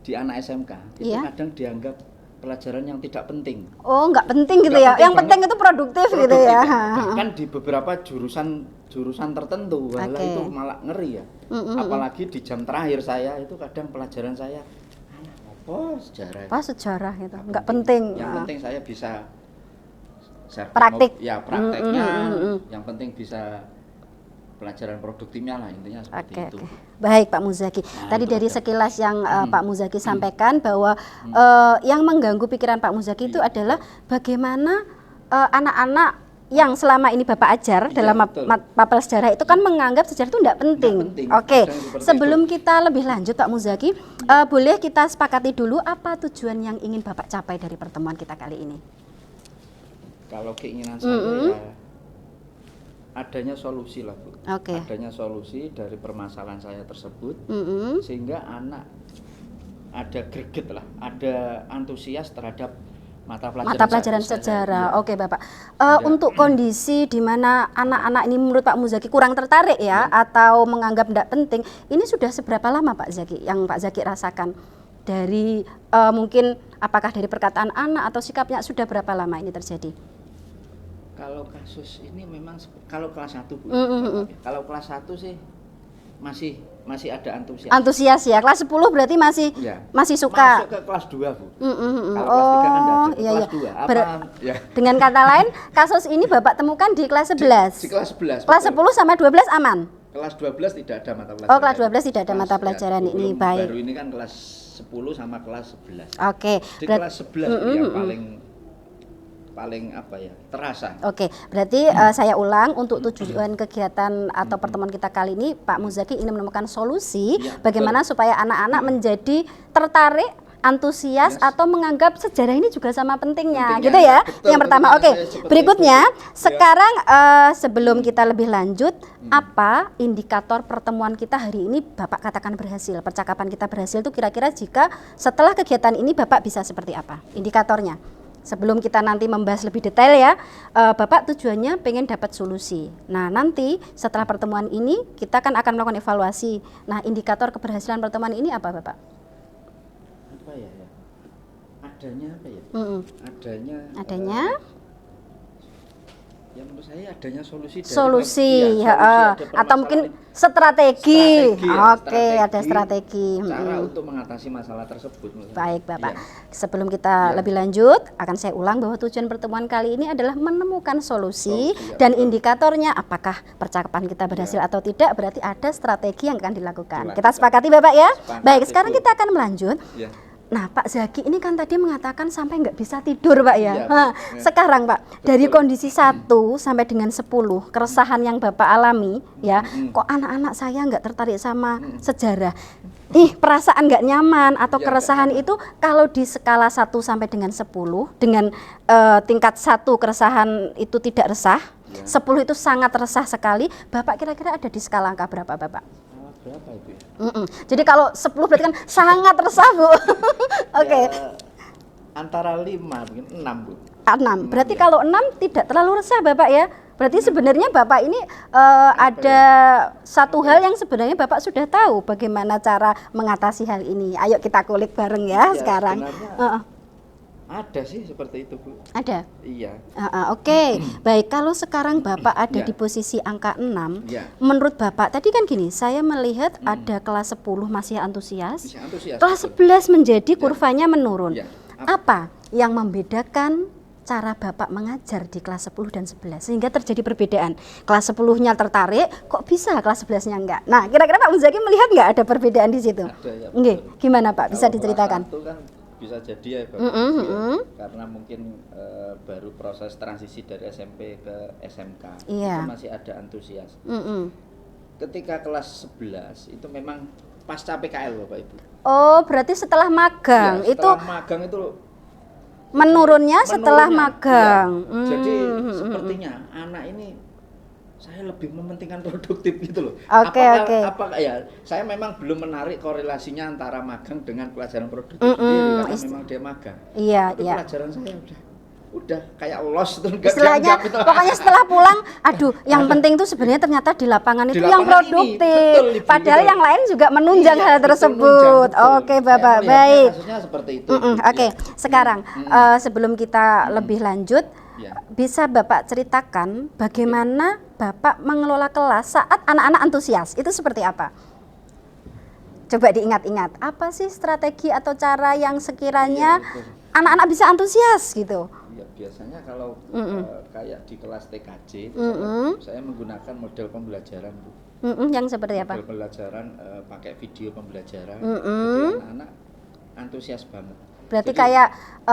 di anak SMK itu Iya. kadang dianggap pelajaran yang tidak penting. Oh, nggak penting gitu Nggak ya. Yang penting penting itu produktif gitu ya. Bahkan di beberapa jurusan tertentu, walah Oke. itu malah ngeri ya. Apalagi di jam terakhir saya itu kadang pelajaran saya, apa sejarah? Apa sejarah gitu. Nggak penting. Yang penting saya bisa share Praktik. ya prakteknya. Yang penting bisa pelajaran produktifnya lah intinya seperti Oke, itu. oke. Baik Pak Muzaki. Tadi itu dari ada. sekilas yang Pak Muzaki sampaikan bahwa yang mengganggu pikiran Pak Muzaki itu adalah bagaimana anak-anak yang selama ini Bapak ajar Iya, dalam betul. mapel sejarah itu kan menganggap sejarah itu tidak penting. penting. Oke, Kadang seperti sebelum kita lebih lanjut Pak Muzaki, boleh kita sepakati dulu apa tujuan yang ingin Bapak capai dari pertemuan kita kali ini? Kalau keinginan saya ya adanya solusi lah Bu. Oke. Adanya solusi dari permasalahan saya tersebut sehingga anak ada greget lah, ada antusias terhadap mata pelajaran sejarah. Ya. Oke, Bapak. Ya. Untuk kondisi di mana anak-anak ini menurut Pak Muzaki kurang tertarik ya atau menganggap tidak penting, ini sudah seberapa lama Pak Zaki yang Pak Zaki rasakan? Dari mungkin apakah dari perkataan anak atau sikapnya sudah berapa lama ini terjadi? Kalau kasus ini memang kalau kelas 1 Bu. Kalau kelas 1 sih masih ada antusias. Antusias ya. Kelas 10 berarti masih Ya. masih suka. Masuk ke kelas 2 Bu. Kalau Oh, kelas 3 kan enggak ada. iya, Kelas iya. 2 apa ya? Dengan kata lain, kasus ini Bapak temukan di kelas 11. Di kelas 11. Kelas betul. 10 sama 12 aman. Kelas 12 tidak ada mata pelajaran. Oh, kelas 12 tidak ada mata pelajaran ini, belum, baik. Baru ini kan kelas 10 sama kelas 11. Oke. Di kelas 11 yang paling apa ya? Terasa. Oke, berarti saya ulang untuk tujuan kegiatan atau pertemuan kita kali ini Pak Muzaki ingin menemukan solusi Ya, bagaimana supaya anak-anak menjadi tertarik, antusias atau menganggap sejarah ini juga sama pentingnya, Pentingnya, gitu ya. betul, Yang pertama, pentingnya oke. saya seperti Berikutnya, itu. Ya. sekarang sebelum kita lebih lanjut, apa indikator pertemuan kita hari ini Bapak katakan berhasil? Percakapan kita berhasil itu kira-kira jika setelah kegiatan ini Bapak bisa seperti apa? Indikatornya. Sebelum kita nanti membahas lebih detail ya, Bapak tujuannya pengen dapat solusi. Nah nanti setelah pertemuan ini kita kan akan melakukan evaluasi. Nah indikator keberhasilan pertemuan ini apa Bapak? Apa ya? Adanya apa ya? Adanya Ya menurut saya adanya solusi dari solusi, ya, ya, solusi, ada atau mungkin permasalahan. strategi. Ya, Oke, ada strategi. Cara untuk mengatasi masalah tersebut. menurut saya. Baik Bapak, Ya. sebelum kita lebih lanjut, akan saya ulang bahwa tujuan pertemuan kali ini adalah menemukan solusi Ya, dan betul. indikatornya apakah percakapan kita berhasil atau tidak, berarti ada strategi yang akan dilakukan. Kita Dilakukan. sepakati Bapak ya? Sepakat, Baik, sekarang Ibu. kita akan melanjut. Ya. Nah, Pak Zaki ini kan tadi mengatakan sampai nggak bisa tidur, Pak ya. Iya, Nah, betul. sekarang Pak, dari kondisi 1 sampai dengan 10, keresahan yang Bapak alami, ya, kok anak-anak saya nggak tertarik sama sejarah. Perasaan nggak nyaman atau Iya, keresahan nggak itu kalau di skala 1 sampai dengan 10, dengan tingkat 1 keresahan itu tidak resah, 10 itu sangat resah sekali, Bapak kira-kira ada di skala angka berapa, Bapak? Berapa itu ya? Jadi kalau 10 berarti kan sangat resah, Bu. Oke. Ya, antara 5 mungkin 6 Bu. 6. Berarti ya. kalau 6 tidak terlalu resah Bapak ya. Berarti sebenarnya Bapak ini ada satu hal yang sebenarnya Bapak sudah tahu bagaimana cara mengatasi hal ini. Ayo kita kulik bareng ya Ya, sekarang. sebenarnya ada sih seperti itu Bu. Ada. Iya. Oke. Baik, kalau sekarang Bapak ada Ya. di posisi angka 6, Ya. menurut Bapak tadi kan gini, saya melihat ada kelas 10 masih antusias. Masih antusias, Kelas betul. 11 menjadi kurvanya menurun. Ya. Apa yang membedakan cara Bapak mengajar di kelas 10 dan 11 sehingga terjadi perbedaan? Kelas 10-nya tertarik, kok bisa kelas 11-nya enggak? Nah, kira-kira Pak Muzaki melihat enggak ada perbedaan di situ? Ada, ya, Nggih, betul. gimana Pak? Bisa Kalau diceritakan? kelas 1 kan bisa jadi ya Bapak Ibu ya, karena mungkin baru proses transisi dari SMP ke SMK. Iya. Itu masih ada antusias. Mm-mm. Ketika kelas 11 itu memang pasca PKL Bapak Ibu. Oh, berarti setelah magang Ya, itu setelah magang itu menurunnya setelah menurunnya, magang. iya. Jadi sepertinya anak ini saya lebih mementingkan produktif gitu loh. Oke, oke. Apakah ya saya memang belum menarik korelasinya antara magang dengan pelajaran produktif sendiri karena memang dia magang. Iya, Tapi iya. pelajaran saya udah kayak los itu nggak Istilahnya dianggap itu. pokoknya setelah pulang, aduh, yang penting tuh sebenarnya ternyata di lapangan Di itu yang lapangan ini, produktif. betul, Ibu, Padahal betul. yang lain juga menunjang Iya, hal betul, tersebut. menunjang, betul. Oke, Saya Bapak, melihatnya baik. Kasusnya seperti itu. Oke, Ya. sekarang sebelum kita lebih lanjut, Ya. bisa Bapak ceritakan bagaimana Bapak mengelola kelas saat anak-anak antusias? Itu seperti apa? Coba diingat-ingat, apa sih strategi atau cara yang sekiranya Iya, betul. anak-anak bisa antusias gitu? Ya biasanya kalau kayak di kelas TKJ saya menggunakan model pembelajaran Bu. Yang seperti apa? Model pembelajaran pakai video pembelajaran. Jadi anak-anak antusias banget. Berarti Jadi, kayak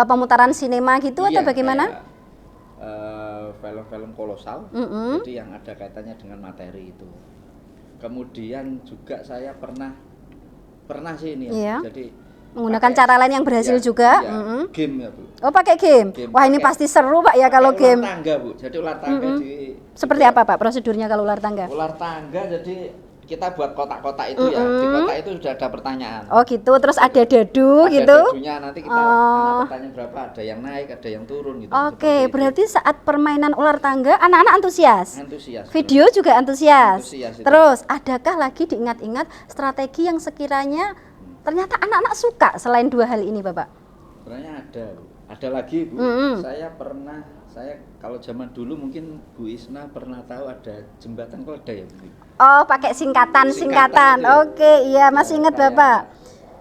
pemutaran sinema gitu iya, atau bagaimana? kayak, film-film kolosal. Jadi yang ada kaitannya dengan materi itu. Kemudian juga saya pernah sih ini ya. Iya. Jadi Menggunakan pakai- cara lain yang berhasil iya, juga. iya, game ya Bu. Oh, pakai game. Game, Wah, ini pakai- pasti seru Pak ya kalau Pakai game. ular tangga Bu. Jadi ular tangga Seperti apa Pak prosedurnya kalau ular tangga? Ular tangga jadi kita buat kotak-kotak itu ya. Di kotak itu sudah ada pertanyaan. Oh gitu, terus ada dadu Ada gitu. dadunya, nanti kita karena pertanyaan berapa, ada yang naik, ada yang turun gitu. Oke, seperti itu. berarti saat permainan ular tangga anak-anak antusias. Antusias. Video juga antusias. Antusias itu. Terus, adakah lagi diingat-ingat strategi yang sekiranya ternyata anak-anak suka selain 2 hal ini, Bapak? Sebenarnya ada, Bu. Ada lagi, Bu. Saya kalau zaman dulu mungkin Bu Isna pernah tahu ada jembatan keledai ya, Bu. Oh, pakai singkatan. Singkatan itu ya. Oke, iya masih ingat Kayak- Bapak.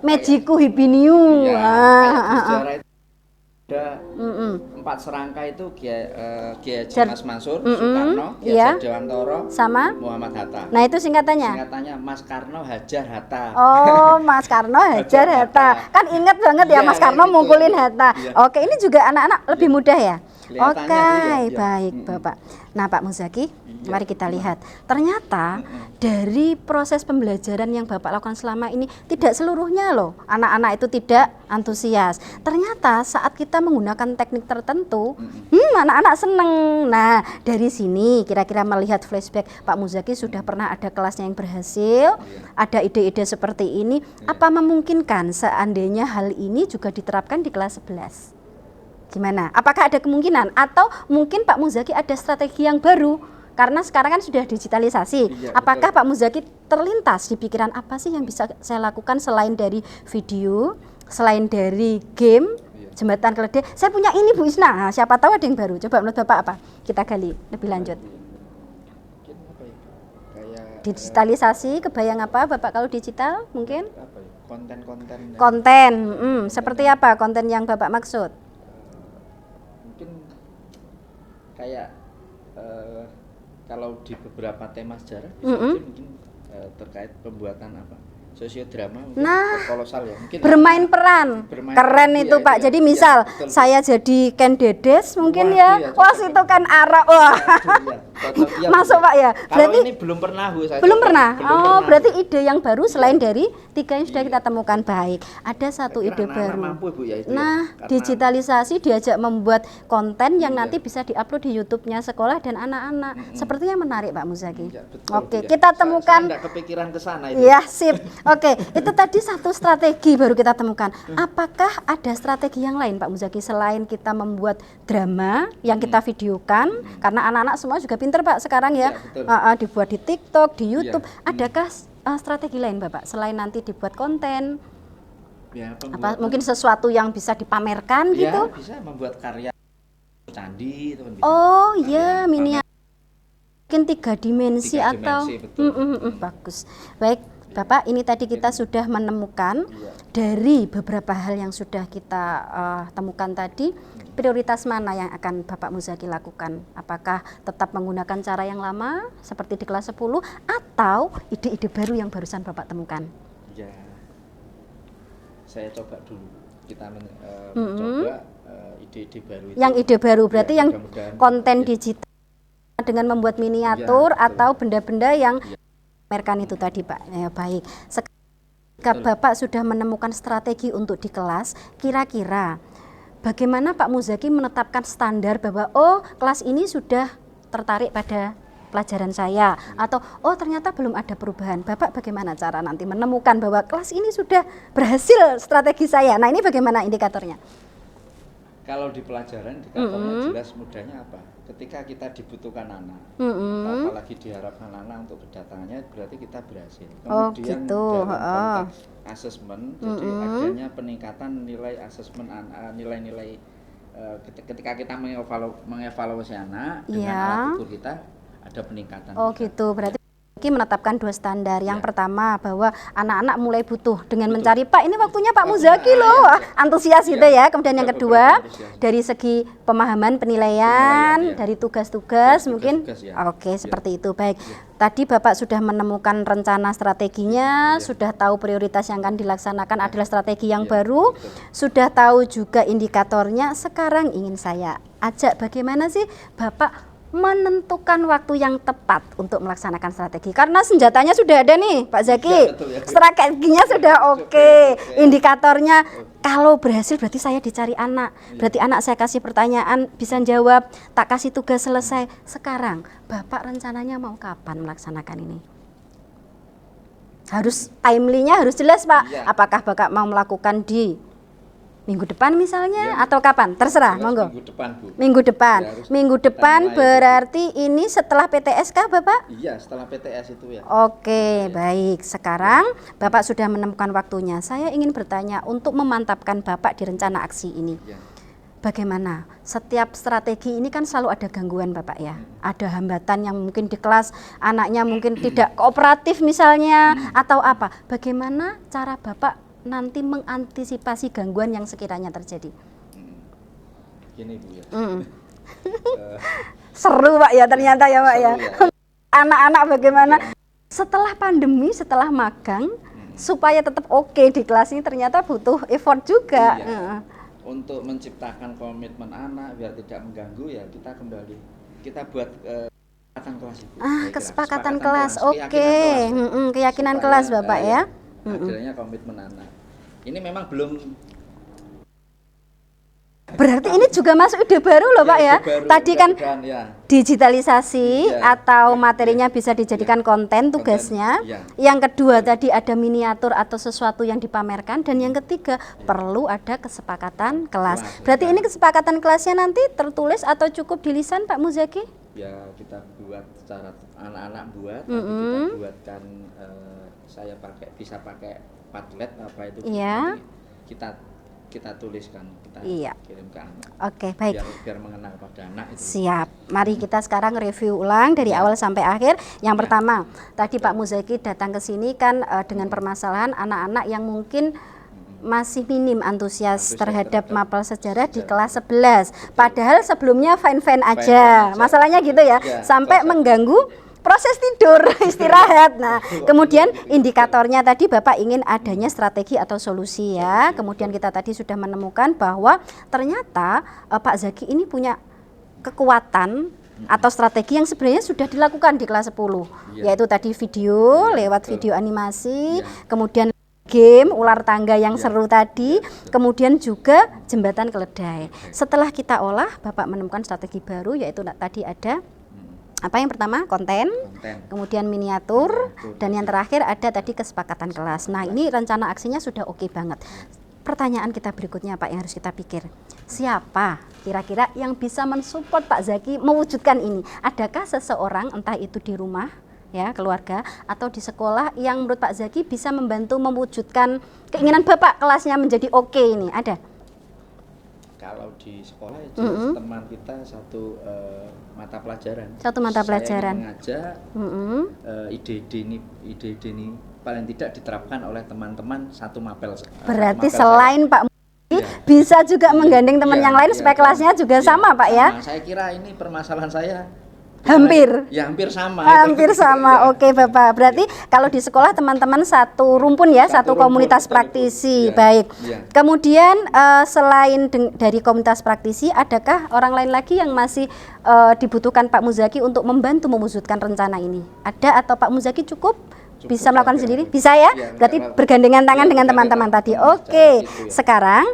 Magiku Hibiniu. Iya, kayak di sejarah itu ada 4 serangka itu Kiai Haji Mas Mansur, Soekarno, Kiai iya. Haji Dewantoro, Sama? Muhammad Hatta. Nah, itu singkatannya. Singkatannya Mas Karno Hajar Hatta. Oh, Mas Karno Hajar Hatta. Kan inget banget ya Iya, Mas Karno gitu. mungkulin Hatta. Iya. Oke, ini juga anak-anak lebih mudah ya? Kelihatannya Oke, iya, iya. baik Bapak. Nah Pak Muzaki, mari kita lihat. Ternyata dari proses pembelajaran yang Bapak lakukan selama ini tidak seluruhnya loh anak-anak itu tidak antusias. Ternyata saat kita menggunakan teknik tertentu, anak-anak seneng. Nah dari sini kira-kira melihat flashback Pak Muzaki sudah pernah ada kelasnya yang berhasil, ada ide-ide seperti ini. Apa memungkinkan seandainya hal ini juga diterapkan di kelas 11? Gimana? Apakah ada kemungkinan atau mungkin Pak Muzaki ada strategi yang baru? Karena sekarang kan sudah digitalisasi. Iya, Apakah Pak Muzaki terlintas di pikiran apa sih yang bisa saya lakukan selain dari video, selain dari game, jembatan keledai? Saya punya ini Bu Isna. Nah, siapa tahu ada yang baru. Coba menurut Bapak apa? Kita gali lebih lanjut. Mungkin apa ya? Kayak Digitalisasi, kebayang apa Bapak kalau digital? Mungkin apa ya? Konten-konten. konten. Seperti apa konten yang Bapak maksud? Mungkin kayak kalau di beberapa tema sejarah bisa aja mungkin terkait pembuatan apa sosiodrama Nah, kolosal ya. Mungkin bermain peran. Bermain Keren peran, itu iya, Pak. iya. Jadi Iya, misal betul. saya jadi Ken Dedes mungkin Wah, ya. iya, Wah, cocok. itu kan Arab. Wah. Iya, cocok. Iya, Masuk betul. Pak ya. Kalau Berarti ini belum pernah Bu, saya belum coba. pernah. Belum Oh, pernah. berarti ide yang baru selain dari 3 yang sudah kita temukan. Baik. Ada satu Saya kira ide anak-anak baru. mampu, Bu, ya, itu ya. Nah, Karena- digitalisasi diajak membuat konten yang Iya. nanti bisa diupload di YouTube-nya sekolah dan anak-anak. Sepertinya menarik Pak Muzaki. Iya, betul, Oke, Bu, ya. kita Saya temukan. nggak kepikiran ke sana itu. Iya, sip. Oke, itu tadi satu strategi baru kita temukan. Apakah ada strategi yang lain Pak Muzaki selain kita membuat drama yang kita videokan? Karena anak-anak semua juga pinter Pak sekarang ya. Iya, betul. Dibuat di TikTok, di YouTube. Iya. Adakah strategi lain Bapak selain nanti dibuat konten? Ya, Apa mungkin sesuatu yang bisa dipamerkan ya, gitu? bisa membuat karya candi itu kan bisa. Oh Karya iya, pamer. miniatur mungkin 3 dimensi Tiga atau dimensi, betul. bagus. Baik, Bapak, ini tadi kita sudah menemukan Iya. dari beberapa hal yang sudah kita temukan tadi, prioritas mana yang akan Bapak Muzaki lakukan? Apakah tetap menggunakan cara yang lama seperti di kelas 10 atau ide-ide baru yang barusan Bapak temukan? Ya, saya coba dulu. Kita mencoba ide-ide baru itu. Yang ide baru berarti Ya, yang mudah-mudahan. konten Ya. digital dengan membuat miniatur Ya, betul. atau benda-benda yang Ya. dipamerkan itu tadi Pak. Ya, baik. Jika Betul. Bapak sudah menemukan strategi untuk di kelas, kira-kira bagaimana Pak Muzaki menetapkan standar bahwa oh kelas ini sudah tertarik pada pelajaran saya atau oh ternyata belum ada perubahan. Bapak bagaimana cara nanti menemukan bahwa kelas ini sudah berhasil strategi saya? Nah, ini bagaimana indikatornya? Kalau di pelajaran indikatornya jelas mudahnya apa? Ketika kita dibutuhkan anak, apalagi diharapkan anak untuk kedatangannya, berarti kita berhasil. Oh, Kemudian gitu. dalam Heeh. konteks asesmen, jadi adanya peningkatan nilai asesmen nilai-nilai ketika kita mengevaluasi anak dengan Iya. alat ukur kita ada peningkatan. Oh juga. gitu, berarti menetapkan 2 standar. Yang Ya. pertama bahwa anak-anak mulai butuh dengan mencari, Betul. Pak ini waktunya Pak Waktunya, Muzaki loh. ya. Wah, antusias gitu Ya. ya. Kemudian yang Ada kedua beberapa antusias. dari segi pemahaman penilaian, Penilaian, ya. dari tugas-tugas Ya, mungkin. tugas-tugas, ya. Oke, Ya. seperti itu. Baik. Tadi Bapak sudah menemukan rencana strateginya, Ya. sudah tahu prioritas yang akan dilaksanakan adalah strategi yang Ya, baru, betul. sudah tahu juga indikatornya. Sekarang ingin saya ajak bagaimana sih Bapak menentukan waktu yang tepat untuk melaksanakan strategi, karena senjatanya sudah ada nih Pak Zaki, Ya, betul, ya. strateginya sudah oke, indikatornya kalau berhasil berarti saya dicari anak, berarti anak saya kasih pertanyaan bisa jawab, tak kasih tugas selesai. Sekarang Bapak rencananya mau kapan melaksanakan ini? Harus timely-nya harus jelas Pak. Iya. Apakah Bapak mau melakukan di minggu depan misalnya Iya. atau kapan? Terserah, Jelas monggo. Minggu depan, Bu. Minggu depan. Ya, harus Minggu kita depan mulai berarti ini setelah PTS kah Bapak? Iya, setelah PTS itu ya. Oke, baik. Sekarang Bapak sudah menemukan waktunya. Saya ingin bertanya untuk memantapkan Bapak di rencana aksi ini. Ya. Bagaimana? Setiap strategi ini kan selalu ada gangguan Bapak ya. Ada hambatan yang mungkin di kelas anaknya mungkin tidak kooperatif misalnya atau apa. Bagaimana cara Bapak nanti mengantisipasi gangguan yang sekiranya terjadi? Gini Bu ya. Seru Pak ya ternyata ya Pak ya. Seru ya. Anak-anak bagaimana setelah pandemi, setelah magang supaya tetap oke di kelas ini ternyata butuh effort juga. Iya. Heeh. Untuk menciptakan komitmen anak biar tidak mengganggu ya kita kembali kita buat kesepakatan kelas itu. Saya kira. Kesepakatan kelas. keyakinan Oke. kelas. Keyakinan Supaya, kelas Bapak ya. Adanya komitmen anak. Ini memang belum Berarti ini juga masuk ide baru loh Pak ya. ide baru, Tadi kan mudah-mudahan, ya. digitalisasi Iya. atau materinya bisa dijadikan konten Konten, tugasnya. iya. Yang kedua tadi ada miniatur atau sesuatu yang dipamerkan, dan yang ketiga perlu ada kesepakatan kelas. Kelas, Berarti betul. ini kesepakatan kelasnya nanti tertulis atau cukup di lisan Pak Muzaki? Ya kita buat secara anak-anak buat, nanti kita buatkan saya bisa pakai Padlet apa itu. Iya. Nanti kita tuliskan, kita Iya. kirim ke anak. Oke, baik. Biar mengenal pada anak itu. Siap. Mari kita sekarang review ulang dari awal sampai akhir. Yang pertama, tadi Pak Muzaki datang ke sini kan dengan permasalahan anak-anak yang mungkin masih minim antusias terhadap mapel sejarah di kelas 11. Padahal sebelumnya fine-fine aja. aja. Masalahnya gitu ya. Ya, Sampai kelas mengganggu proses tidur, istirahat. Nah, kemudian indikatornya tadi Bapak ingin adanya strategi atau solusi ya. Kemudian kita tadi sudah menemukan bahwa ternyata Pak Zaki ini punya kekuatan atau strategi yang sebenarnya sudah dilakukan di kelas 10, yaitu tadi video lewat video animasi, kemudian game ular tangga yang seru tadi, kemudian juga jembatan keledai. Setelah kita olah, Bapak menemukan strategi baru, yaitu tadi ada apa yang pertama konten, kemudian miniatur, dan yang terakhir ada tadi kesepakatan kelas. Nah, ini rencana aksinya sudah oke banget. Pertanyaan kita berikutnya Pak yang harus kita pikir, siapa kira-kira yang bisa mensupport Pak Zaki mewujudkan ini? Adakah seseorang, entah itu di rumah ya, keluarga, atau di sekolah, yang menurut Pak Zaki bisa membantu mewujudkan keinginan Bapak kelasnya menjadi oke ini? Ada? Kalau di sekolah ya jelas teman kita satu mata pelajaran. Satu mata pelajaran. Saya mengajak ide-ide ini paling tidak diterapkan oleh teman-teman satu mapel. Berarti selain Pak bisa juga menggandeng teman yang lain supaya kelasnya juga sama Pak ya? Saya kira ini permasalahan saya hampir sama. Hampir sama. Oke Bapak. Berarti kalau di sekolah teman-teman satu rumpun ya, satu komunitas praktisi. Baik. Kemudian selain dari komunitas praktisi, adakah orang lain lagi yang masih dibutuhkan Pak Muzaki untuk membantu mewujudkan rencana ini? Ada atau Pak Muzaki cukup bisa melakukan sendiri? Bisa ya? Berarti bergandengan tangan dengan teman-teman tadi. Oke. Sekarang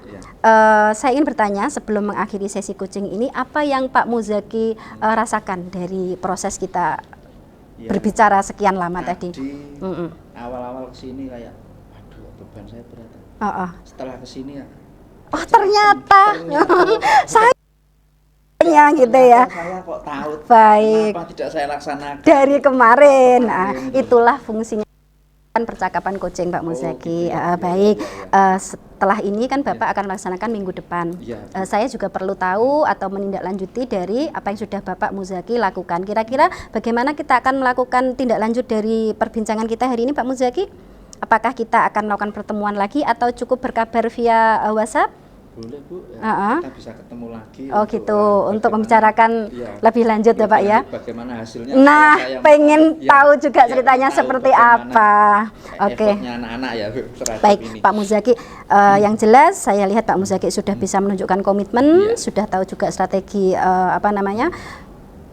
saya ingin bertanya sebelum mengakhiri sesi coaching ini, apa yang Pak Muzaki rasakan dari proses kita berbicara sekian lama tadi? Awal-awal kesini kayak, aduh beban saya berat. Setelah kesini ya, oh ternyata saya gitu ya. Saya kok tahu. Baik. Kenapa tidak saya laksanakan dari kemarin? Nah, itulah fungsinya percakapan coaching Pak Muzaki. Baik. Setelah ini kan Bapak akan melaksanakan minggu depan. Saya juga perlu tahu atau menindaklanjuti dari apa yang sudah Bapak Muzaki lakukan. Kira-kira bagaimana kita akan melakukan tindak lanjut dari perbincangan kita hari ini Pak Muzaki? Apakah kita akan melakukan pertemuan lagi atau cukup berkabar via WhatsApp? Boleh Bu, kita bisa ketemu lagi. Oh gitu, untuk membicarakan lebih lanjut ya Pak ya. Bagaimana hasilnya? Nah, pengen tahu juga ceritanya seperti apa. Oke. Anak-anak ya. Baik, ini. Pak Muzaki, yang jelas saya lihat Pak Muzaki sudah bisa menunjukkan komitmen, sudah tahu juga strategi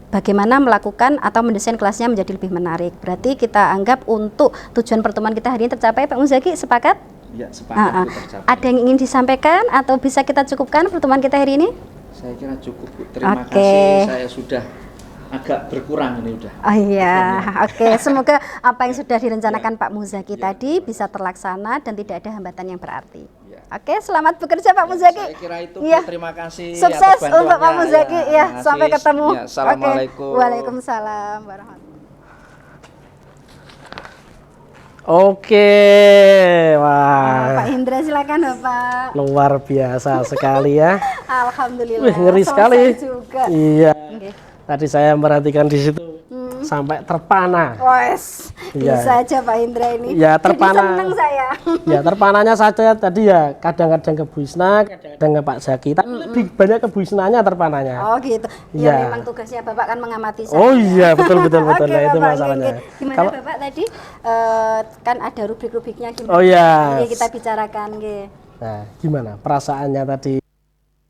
bagaimana melakukan atau mendesain kelasnya menjadi lebih menarik. Berarti kita anggap untuk tujuan pertemuan kita hari ini tercapai, Pak Muzaki, sepakat? Ya, sepakat. Ada yang ingin disampaikan atau bisa kita cukupkan pertemuan kita hari ini? Saya kira cukup Bu. Terima kasih. Saya sudah agak berkurang ini udah. Oh iya, oke. Semoga apa yang sudah direncanakan Pak Muzaki tadi bisa terlaksana dan tidak ada hambatan yang berarti. Oke, selamat bekerja Pak Muzaki. Saya kira itu. Terima kasih. Sukses untuk Pak Muzaki. Sampai ketemu. Assalamualaikum. Waalaikumsalam warahmatullahi. Oke, wah. Pak Indra silakan Bapak. Luar biasa sekali ya. Alhamdulillah. Ngeri sekali. Juga. Iya. Tadi saya memperhatikan di situ sampai terpana. Wes, bisa aja Pak Indra ini. Ya terpana. Jadi seneng saya. Ya terpananya saja tadi ya kadang-kadang ke Bu Isna, kadang-kadang ke Pak Zaki. Tapi lebih banyak ke Bu Isnanya terpananya. Oh gitu. Ya memang tugasnya Bapak kan mengamati saya. Oh iya betul. Nah, itu masalahnya. Gimana kalau Bapak tadi kan ada rubrik-rubriknya gimana? Oh iya. Jadi kita bicarakan Nah, gimana perasaannya tadi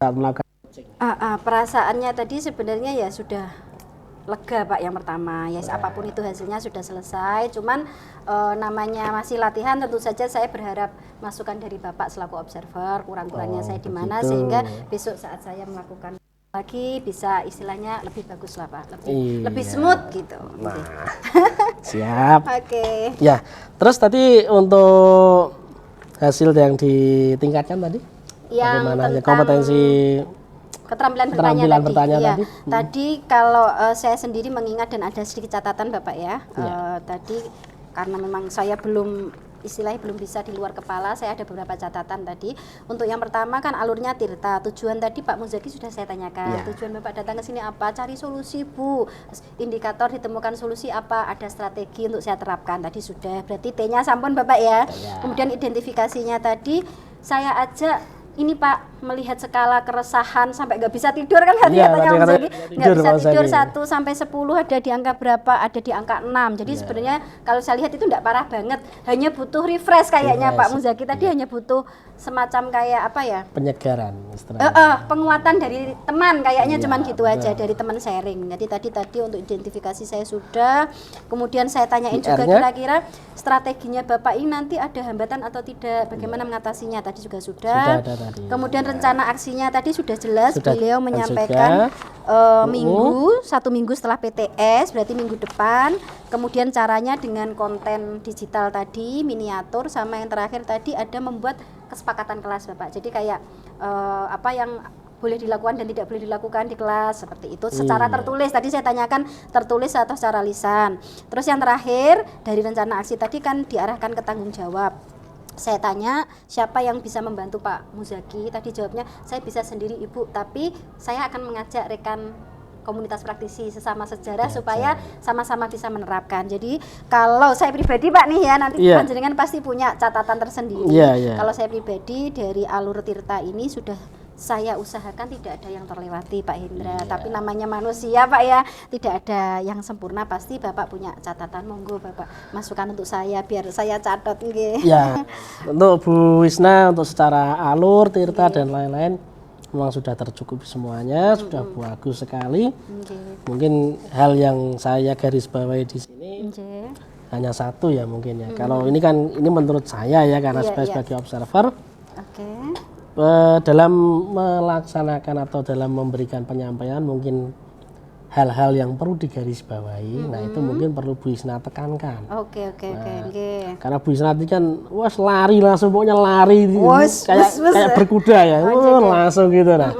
saat melakukan coaching? Perasaannya tadi sebenarnya ya sudah lega Pak yang pertama ya, apapun itu hasilnya sudah selesai, cuman namanya masih latihan, tentu saja saya berharap masukan dari Bapak selaku observer kurang-kurangnya saya di mana, sehingga besok saat saya melakukan lagi bisa istilahnya lebih bagus lah Pak, lebih smooth gitu. Nah, siap. Oke. Ya, terus tadi untuk hasil yang ditingkatkan tadi, bagaimana kompetensi keterampilan bertanya tadi. Tadi kalau saya sendiri mengingat dan ada sedikit catatan Bapak ya. Tadi karena memang saya belum bisa di luar kepala, saya ada beberapa catatan tadi. Untuk yang pertama kan alurnya Tirta. Tujuan tadi Pak Muzaki sudah saya tanyakan. Tujuan Bapak datang ke sini apa? Cari solusi Bu. Indikator ditemukan solusi apa? Ada strategi untuk saya terapkan. Tadi sudah. Berarti T-nya sampun Bapak ya. Kemudian identifikasinya tadi saya ajak ini Pak, melihat skala keresahan sampai nggak bisa tidur kan Iya, katanya tadi Om Zaki, katanya nggak bisa Mas tidur Zaki. 1 sampai 10 ada di angka berapa? Ada di angka 6. Jadi sebenarnya kalau saya lihat itu nggak parah banget, hanya butuh refresh kayaknya Refresh. Pak Muzaki tadi, hanya butuh semacam kayak apa ya? Penyegaran istilahnya. Penguatan dari teman kayaknya, Iya, cuman gitu betul. aja, dari teman sharing. Jadi tadi untuk identifikasi saya sudah, kemudian saya tanyain juga PR-nya? kira-kira strateginya Bapak ini nanti ada hambatan atau tidak, bagaimana mengatasinya tadi juga Sudah sudah. ada tadi. Kemudian rencana aksinya tadi sudah jelas, Sudah beliau juga. menyampaikan minggu, 1 minggu setelah PTS, berarti minggu depan. Kemudian caranya dengan konten digital tadi, miniatur, sama yang terakhir tadi ada membuat kesepakatan kelas Bapak. Jadi kayak apa yang boleh dilakukan dan tidak boleh dilakukan di kelas, seperti itu secara tertulis. Tadi saya tanyakan tertulis atau secara lisan. Terus yang terakhir dari rencana aksi tadi kan diarahkan ke tanggung jawab. Saya tanya siapa yang bisa membantu Pak Muzaki, tadi jawabnya saya bisa sendiri Ibu, tapi saya akan mengajak rekan komunitas praktisi sesama sejarah supaya sama-sama bisa menerapkan. Jadi kalau saya pribadi Pak nih ya, nanti Iya. panjenengan pasti punya catatan tersendiri. Iya. Kalau saya pribadi dari alur Tirta ini sudah saya usahakan tidak ada yang terlewati Pak Hendra. Tapi namanya manusia Pak ya, tidak ada yang sempurna, pasti Bapak punya catatan, monggo Bapak masukkan untuk saya biar saya catat nggih. Ya, untuk Bu Wisna untuk secara alur, Tirta dan lain-lain memang sudah tercukupi semuanya, sudah bagus sekali. Nggih. Mungkin hal yang saya garis bawahi di sini Nggih. hanya satu ya mungkin ya. Kalau ini kan ini menurut saya ya karena Iya, sebagai observer Oke. dalam melaksanakan atau dalam memberikan penyampaian mungkin hal-hal yang perlu digarisbawahi. Nah, itu mungkin perlu Bu Isna tekankan. Oke, nggih. Karena Bu Isna tadi kan wes lari langsung, pokoknya lari Wes, kayak wes. kayak berkuda ya. Oh, Langsung gitu nah.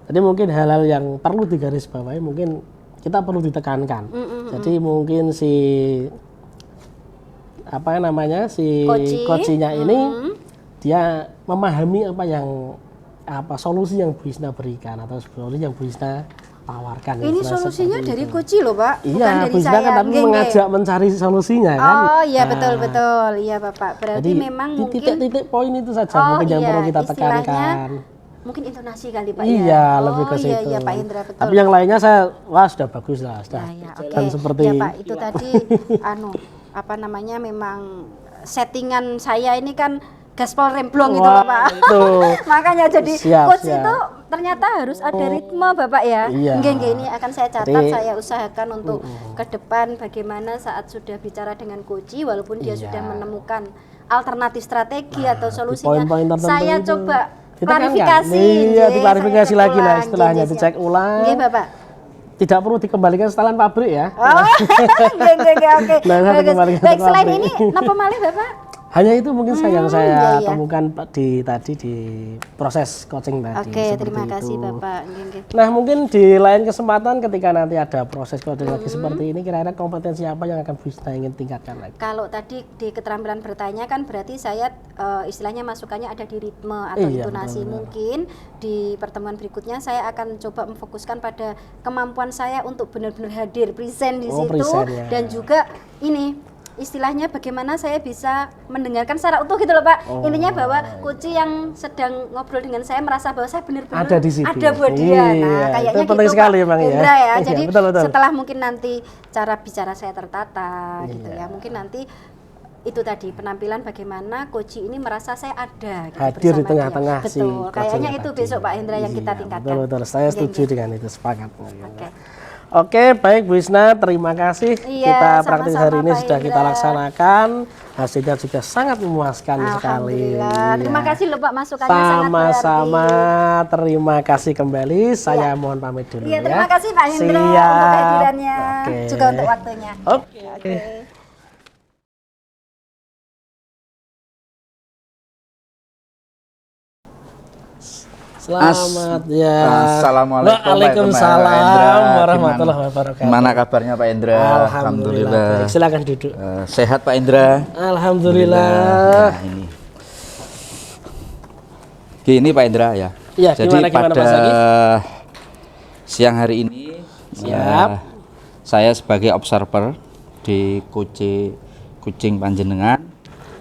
Jadi mungkin hal-hal yang perlu digarisbawahi mungkin kita perlu ditekankan. Jadi mungkin si apa namanya si coachnya ini dia memahami apa solusi yang Bu Isna berikan atau solusi yang Bu Isna tawarkan. Ini istilah solusinya seperti dari itu. Koci loh Pak, bukan Iya, dari Bu Isna saya. kan tapi Nggih, mengajak mencari solusinya kan. Oh iya, Nah, betul. Iya Bapak. Berarti Jadi memang di mungkin titik-titik poin itu saja mungkin yang perlu kita istilahnya tekankan. mungkin intonasi kali Pak Iya, ya. lebih ke situ. Iya Pak Indra, betul. Tapi yang lainnya saya wah sudah bagus lah, sudah Ya, berjalan oke. seperti Ya Pak, itu tadi memang settingan saya ini kan gaspol remblong gitu Wah, loh Pak. itu. Makanya jadi Siap, coach siap. itu ternyata harus ada ritme Bapak ya. Iya. Nggih, ini akan saya catat, Jadi- saya usahakan untuk ke depan bagaimana saat sudah bicara dengan coach walaupun dia Iya. sudah menemukan alternatif strategi atau di solusinya. poin-poin tertentu Saya itu coba ditekankan. klarifikasi. Iya, nggih, diklarifikasi saya cek lagi lah ulang. istilahnya, Nggih, dicek siap. ulang. Nggih, Bapak. Tidak perlu dikembalikan setelan pabrik ya. Oh, nggih, oke. Nah, saya Bagus. kembalikan Baik, ke selain pabrik. ini napa malih Bapak? Hanya itu mungkin yang saya iya. temukan di proses coaching tadi. Oke, seperti terima kasih itu. Bapak. Nggih. Nah, mungkin di lain kesempatan ketika nanti ada proses coaching lagi seperti ini, kira-kira kompetensi apa yang akan bisa ingin tingkatkan lagi? Kalau tadi di keterampilan bertanya kan berarti saya istilahnya masukannya ada di ritme atau Iya, intonasi. betul. Mungkin di pertemuan berikutnya saya akan coba memfokuskan pada kemampuan saya untuk benar-benar hadir, present di Oh, situ, present, ya. dan juga ini istilahnya bagaimana saya bisa mendengarkan secara utuh gitu loh Pak. Oh. Intinya bahwa coach yang sedang ngobrol dengan saya merasa bahwa saya benar-benar Ada di situ. ada buat dia. Iya, Nah, kayaknya itu penting gitu sekali Pak emang ya. Hendra ya. Iya, Jadi betul. setelah mungkin nanti cara bicara saya tertata gitu Iya. ya. Mungkin nanti itu tadi penampilan bagaimana coach ini merasa saya ada gitu Hadir di bersama dia. tengah-tengah si Betul. coaching Kayaknya itu tadi. besok Pak Hendra yang kita Iya, tingkatkan. Betul, saya Nggih, setuju nggih. dengan itu, sepakat. Oke. Oke, baik Bu Isna, terima kasih. Iya, Kita praktis sama-sama, hari ini Pak sudah kita Indra. laksanakan. Hasilnya juga sangat memuaskan sekali. Alhamdulillah. Terima Iya. kasih loh Pak masukannya sangat Sama-sama, berarti. terima kasih kembali. Saya mohon pamit dulu Iya, ya. terima kasih Pak Hendra Siap. untuk kehadirannya, Oke. juga untuk waktunya. Oke. Selamat ya. Assalamualaikum Waalaikumsalam Pak Hendra. warahmatullahi wabarakatuh. Gimana kabarnya Pak Indra? Alhamdulillah. Baik, silakan duduk. Sehat Pak Indra? Alhamdulillah. Nah, ini. Gini Pak Indra ya. Iya, Jadi gimana, pada Mas Zaki? siang hari ini Siap. saya sebagai observer di Kucing Panjenengan.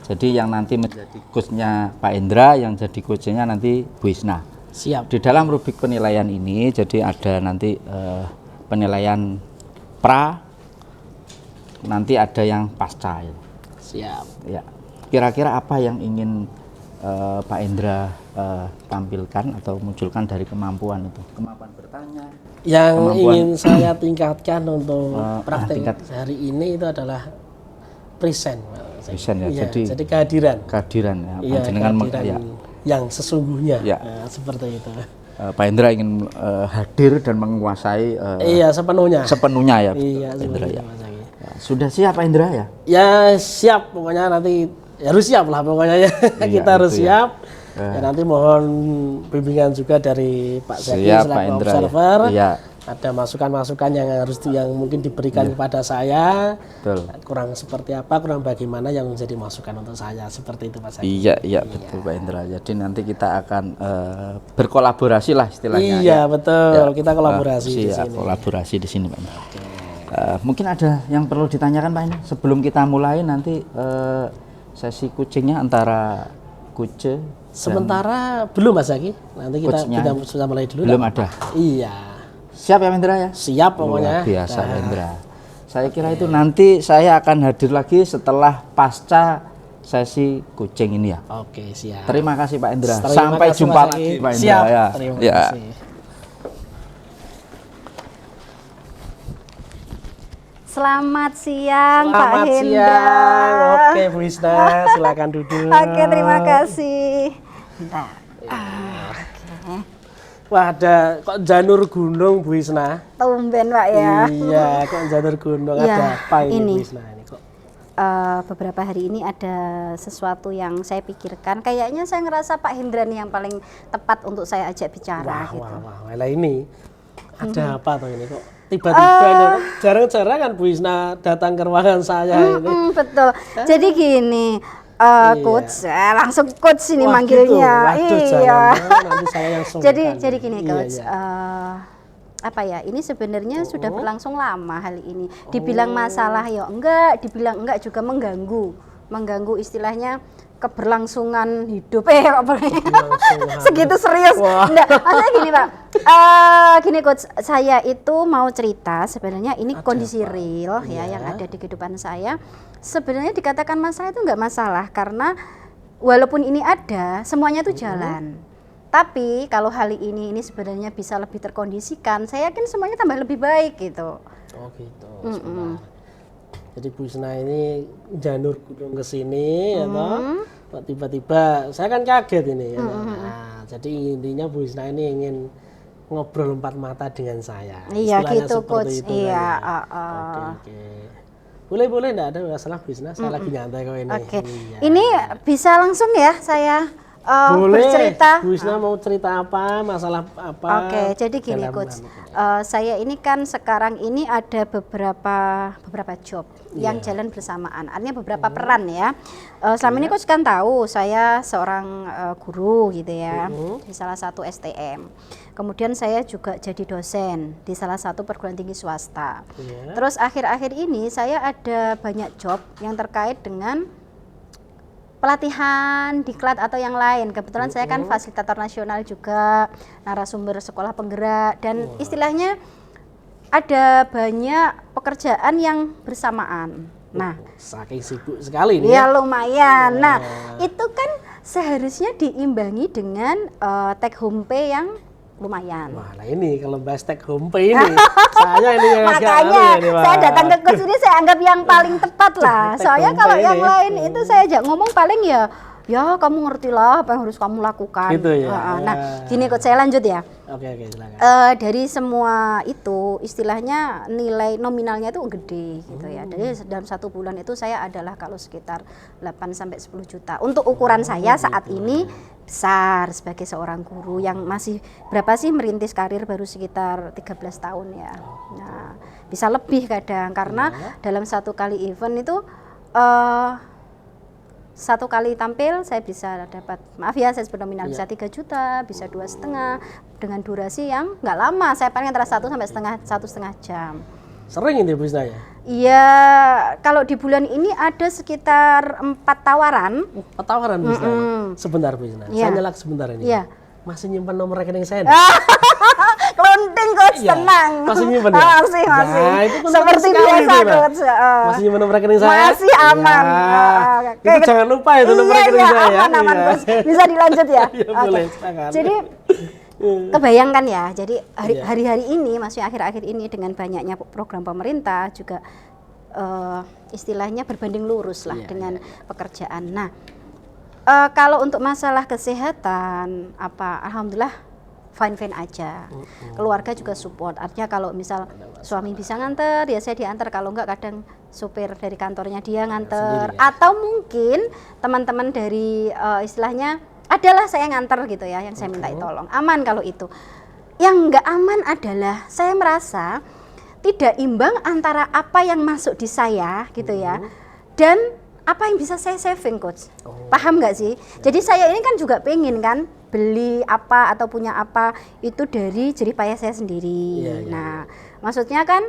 Jadi yang nanti menjadi coachnya Pak Indra, yang jadi coachnya nanti Bu Isna. Siap. Di dalam rubrik penilaian ini jadi ada nanti penilaian pra, nanti ada yang pasca. Ya. Siap. Ya. Kira-kira apa yang ingin Pak Indra tampilkan atau munculkan dari kemampuan itu? Kemampuan bertanya. Yang Kemampuan. ingin saya tingkatkan untuk praktek tingkat. hari ini itu adalah present. Present ya, Iya, jadi kehadiran. kehadiran ya. Iya, Panjenengan kehadiran ya. yang sesungguhnya. Ya. Nah, seperti itu. Pak Indra ingin hadir dan menguasai Iya, sepenuhnya. sepenuhnya ya, Iya, Pak Indra sepenuhnya, ya. Mas Zaki. Ya, sudah siap Pak Indra ya? Ya siap, pokoknya nanti harus siap lah pokoknya ya. Kita harus itu ya. siap. Ya, nanti mohon bimbingan juga dari Pak Zaki Siap, Pak selaku Indra, observer. ya. Ada masukan-masukan yang mungkin diberikan kepada saya. Betul. Kurang seperti apa, kurang bagaimana yang menjadi masukan untuk saya. Seperti itu Pak Zaki. Iya, betul Pak Indra. Jadi nanti kita akan berkolaborasi lah istilahnya. Iya, ya. betul. Kita kolaborasi di Iya, sini. kolaborasi di sini Pak Indra. Mungkin ada yang perlu ditanyakan Pak Indra sebelum kita mulai nanti sesi coachingnya antara coach Sementara belum Mas Zaki. Nanti kita Coachnya sudah mulai dulu. belum dah. ada. Iya. Siap ya Pak Indra ya? Siap pokoknya. Luar biasa Pak Indra. Saya kira itu nanti saya akan hadir lagi setelah pasca sesi coaching ini ya. Oke, siap. Terima kasih Pak Indra. Terima Sampai kasih, jumpa Mas Zaki. lagi Pak Indra Siap. ya. Terima Ya. kasih. Selamat siang Pak Selamat Hendra. siang. Oke, Bu Isna, silakan duduk. Oke, terima kasih. Bentar. Wah, ada kok janur gunung Bu Isna? Tumben Pak ya. Iya, kok janur gunung. Iya, Ada apa ini, ini. Bu Isna ini kok? Beberapa hari ini ada sesuatu yang saya pikirkan. Kayaknya saya ngerasa Pak Hendra nih yang paling tepat untuk saya ajak bicara gitu. Wah, lah ini ada apa tuh ini kok? Tiba-tiba ini kok jarang-jarang kan Bu Isna datang ke ruangan saya ini. Betul. Jadi gini, coach, langsung coach ini Wah, manggilnya. gitu. Waduh, Iya. jangan, nanti saya yang sungkan. Jadi gini Iya, coach. iya. Apa ya? Ini sebenarnya sudah berlangsung lama hal ini. Dibilang masalah ya enggak, dibilang enggak juga mengganggu. Mengganggu istilahnya keberlangsungan hidup segitu serius. Enggak, maksudnya gini Pak. Gini coach, saya itu mau cerita sebenarnya ini kondisi real ya yang ada di kehidupan saya. Sebenarnya dikatakan masalah itu enggak masalah karena walaupun ini ada, semuanya itu jalan. Tapi kalau hal ini sebenarnya bisa lebih terkondisikan, saya yakin semuanya tambah lebih baik gitu. Oh gitu. Sebentar. Jadi Bu Isna ini janur gunung ke sini ya toh. Kok tiba-tiba saya kan kaget ini ya. Nah, jadi intinya Bu Isna ini ingin ngobrol empat mata dengan saya. Iya Istilahnya gitu seperti coach. itu Iya, kan ya. Oke. Boleh enggak ada masalah Bu Isna. Saya lagi nyantai kok ini. Oke. Iya. Ini bisa langsung ya saya Boleh. bercerita. Bu Isna mau cerita apa? Masalah apa? Oke, jadi gini dalam coach, anu. saya ini kan sekarang ini ada beberapa job yang jalan bersamaan, artinya beberapa peran ya. Selama ini coach kan tahu saya seorang guru gitu ya di salah satu STM. Kemudian saya juga jadi dosen di salah satu perguruan tinggi swasta. Terus akhir-akhir ini saya ada banyak job yang terkait dengan pelatihan, diklat atau yang lain. Kebetulan saya kan fasilitator nasional juga, narasumber sekolah penggerak dan istilahnya ada banyak pekerjaan yang bersamaan. Nah, saking sibuk sekali nih. ya lumayan. Nah, itu kan seharusnya diimbangi dengan take home pay yang lumayan. Wah, nah ini kalau bahas take home pay ini, saya ini yang agak Makanya aneh ini, Pak. saya datang ke coach ini saya anggap yang paling tepat lah. Take Soalnya home kalau pay yang ini. lain itu saya ajak ngomong paling ya kamu ngerti lah apa yang harus kamu lakukan. Gitu ya. Nah, gini coach saya lanjut ya. Oke, silakan. Dari semua itu istilahnya nilai nominalnya itu gede gitu ya. Jadi dalam 1 bulan itu saya adalah kalau sekitar 8 sampai 10 juta. Untuk ukuran saya saat ini besar sebagai seorang guru yang masih berapa sih merintis karir baru sekitar 13 tahun ya. Nah, bisa lebih kadang karena dalam satu kali event itu satu kali tampil saya bisa dapat, maaf ya saya sebut nominal bisa 3 juta, bisa 2,5 dengan durasi yang nggak lama, saya paling antara 1 sampai 1,5 jam. Sering ini Bu Isna ya? Iya, kalau di bulan ini ada sekitar 4 tawaran. Tawaran Bu Isna. Sebentar Bu Isna. Iya. Saya nyelak sebentar ini. Iya. masih nyimpan nomor rekening saya. Kelonting coach, Iya, tenang. masih nyimpen ya? Masih. Ya, itu kan Seperti penting sekali biasa itu, Pak. coach. Masih nyimpan nomor rekening saya. Masih aman. Ya. Itu jangan lupa itu nomor rekening iya, saya. aman Iya. coach. Bisa dilanjut ya? Iya, Oke. boleh, silakan. Jadi kebayangkan ya, jadi Iya. hari-hari ini, maksudnya akhir-akhir ini dengan banyaknya program pemerintah juga istilahnya berbanding lurus lah Iya, dengan pekerjaan. Nah, kalau untuk masalah kesehatan, alhamdulillah fine aja. Keluarga juga support. Artinya kalau misal suami bisa nganter, ya saya diantar. Kalau enggak kadang supir dari kantornya dia nganter. Sendiri, ya? Atau mungkin teman-teman dari istilahnya adalah saya nganter gitu ya, yang saya minta tolong. Aman kalau itu. Yang enggak aman adalah saya merasa tidak imbang antara apa yang masuk di saya gitu ya, dan apa yang bisa saya saving coach. Paham nggak sih? Jadi saya ini kan juga pengen kan beli apa atau punya apa itu dari jerih payah saya sendiri. Iya. Nah, maksudnya kan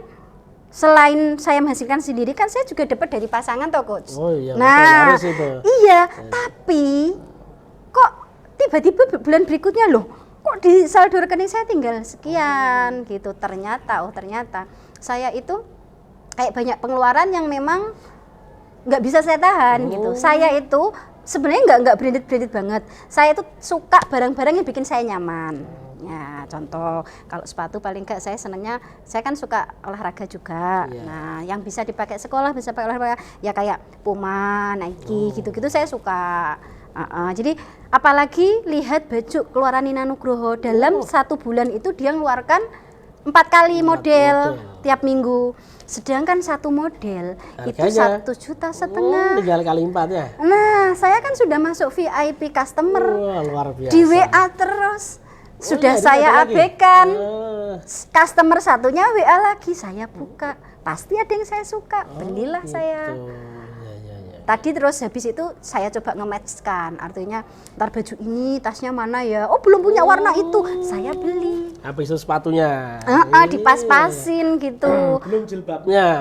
selain saya menghasilkan sendiri kan saya juga dapat dari pasangan toh coach. Oh iya, Nah, betul, harus itu. iya, tapi kok tiba-tiba bulan berikutnya loh, kok di saldo rekening saya tinggal sekian gitu. Ternyata saya itu kayak banyak pengeluaran yang memang nggak bisa saya tahan gitu. Saya itu sebenarnya nggak branded banget. Saya itu suka barang-barang yang bikin saya nyaman. Ya, contoh kalau sepatu paling nggak saya senangnya, saya kan suka olahraga juga. Iya. Nah, yang bisa dipakai sekolah, bisa pakai olahraga, ya kayak Puma, Nike, gitu-gitu saya suka. Jadi apalagi lihat baju keluaran Nina Nugroho dalam 1 bulan itu dia ngeluarkan 4 kali model tiap minggu. Sedangkan satu model itu harganya 1,5 juta. Tinggal kali 4 ya. Nah, saya kan sudah masuk VIP customer. Wah, luar biasa. Di WA terus. Sudah iya, saya ada lagi? abaikan. Customer satunya WA lagi, saya buka. Pasti ada yang saya suka, belilah saya. Iya. Tadi terus habis itu saya coba nge-matchkan, artinya ntar baju ini tasnya mana ya, oh belum punya warna itu, saya beli. Habis itu sepatunya. Dipas-pasin gitu. Belum jilbabnya.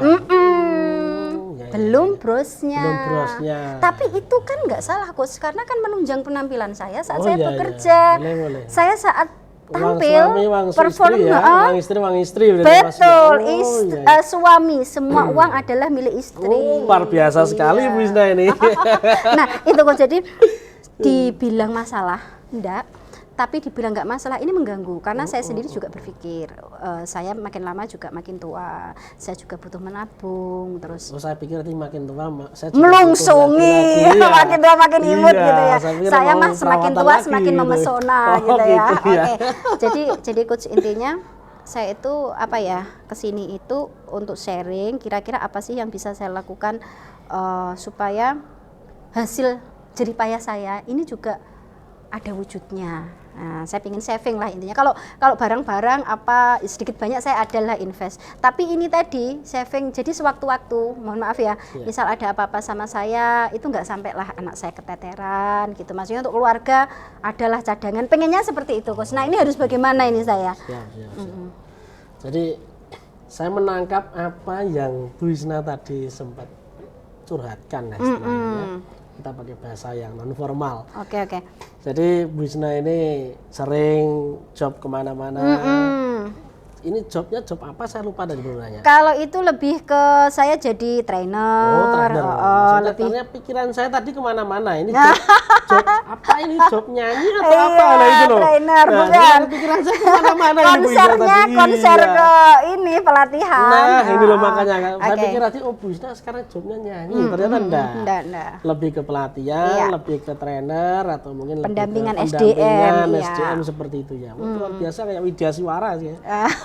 Belum brosnya. Belum brosnya. Tapi itu kan nggak salah coach, karena kan menunjang penampilan saya saat saya iya, bekerja. iya. Boleh. Saya saat Uang tampil suami, uang perform istri ya. Uang istri berarti betul, maksudnya. Oh, iya. suami, semua uang adalah milik istri. Oh, luar biasa sekali Bu Isna ini. Nah, itu kok jadi dibilang masalah, enggak. Tapi dibilang nggak masalah, ini mengganggu karena saya sendiri juga berpikir saya makin lama juga makin tua, saya juga butuh menabung terus. Oh, saya pikir nanti makin tua saya juga Melungsungi, butuh laki-laki. makin tua makin imut Iya, gitu ya. saya Saya mau mah semakin perawatan tua lagi semakin gitu. memesona Oh, gitu ya. gitu ya. Oke. Jadi coach saya itu apa ya, kesini itu untuk sharing kira-kira apa sih yang bisa saya lakukan supaya hasil jerih payah saya ini juga ada wujudnya. Nah, saya ingin saving lah intinya. Kalau barang-barang apa sedikit banyak saya adalah invest. Tapi ini tadi saving jadi sewaktu-waktu. Mohon maaf ya. Misal ada apa-apa sama saya, itu nggak sampai lah anak saya keteteran gitu. Maksudnya untuk keluarga adalah cadangan. Pengennya seperti itu, Coach. Nah, ini harus bagaimana ini saya? Siap. Jadi saya menangkap apa yang Bu Isna tadi sempat curhatkan ya istilahnya. Kita pakai bahasa yang non formal. Oke. Jadi Bu Isna ini sering job kemana-mana. Ini jobnya job apa? Saya lupa dari dulunya. Kalau itu lebih ke saya jadi trainer. Oh, trainer. Lebih. Karena pikiran saya tadi kemana-mana. Ini job apa ini? Job nyanyi atau apa? Nah, itu loh. Trainer, nah, bukan. Pikiran saya kemana-mana ini Bu Isna Konsernya tadi. konser Iya. ke ini pelatihan. Nah, ini loh makanya. Saya Oke. pikir tadi, oh Bu Isna sekarang jobnya nyanyi. Ternyata enggak. Enggak. Lebih ke pelatihan, Iya. lebih ke trainer, atau mungkin Pendampingan lebih ke SDM, iya. SDM seperti itu ya. Luar biasa kayak Widya Suara sih ya.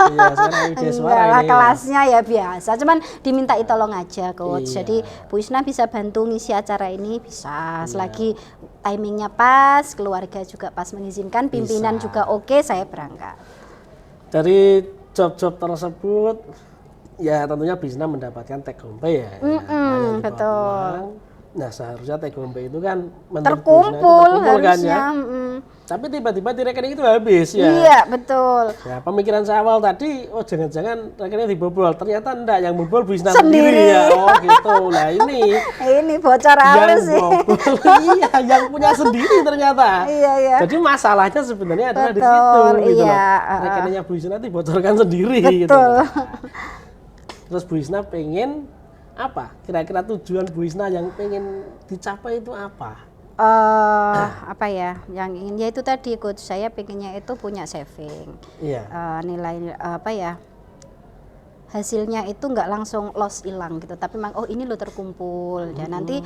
Iya, sekarang Widya Suara Enggak lah, ini. kelasnya ya biasa, cuman dimintai tolong aja coach. Iya. Jadi Bu Isna bisa bantu ngisi acara ini, bisa. Selagi timingnya pas, keluarga juga pas mengizinkan, pimpinan Bisa. juga oke, saya berangkat. Dari job-job tersebut ya tentunya bisa mendapatkan take home pay ya. Hanya di bawah betul. uang. Nah, seharusnya take home pay itu kan menurut Bu Isna itu Terkumpul terkumpul kan harusnya. ya. Tapi tiba-tiba di rekening itu habis ya. Iya, betul. Ya, pemikiran saya awal tadi, oh jangan-jangan rekeningnya dibobol. Ternyata enggak, yang bobol bisnis Sendiri. sendiri ya. Oh gitu. Nah ini Ini bocor halus sih. bobol, iya, yang punya sendiri ternyata. Iya, iya. Jadi masalahnya sebenarnya adalah di Betul, situ gitu iya, loh. Rekeningnya Bu Isna dibocorkan sendiri gitu. Betul. Terus Bu Isna pengen apa? Kira-kira tujuan Bu Isna yang pengen dicapai itu apa? Apa ya? Yang ingin ya itu tadi coach, saya pengennya itu punya saving. Iya. Nilai apa ya? Hasilnya itu nggak langsung loss hilang gitu, tapi memang oh ini lo terkumpul dan nanti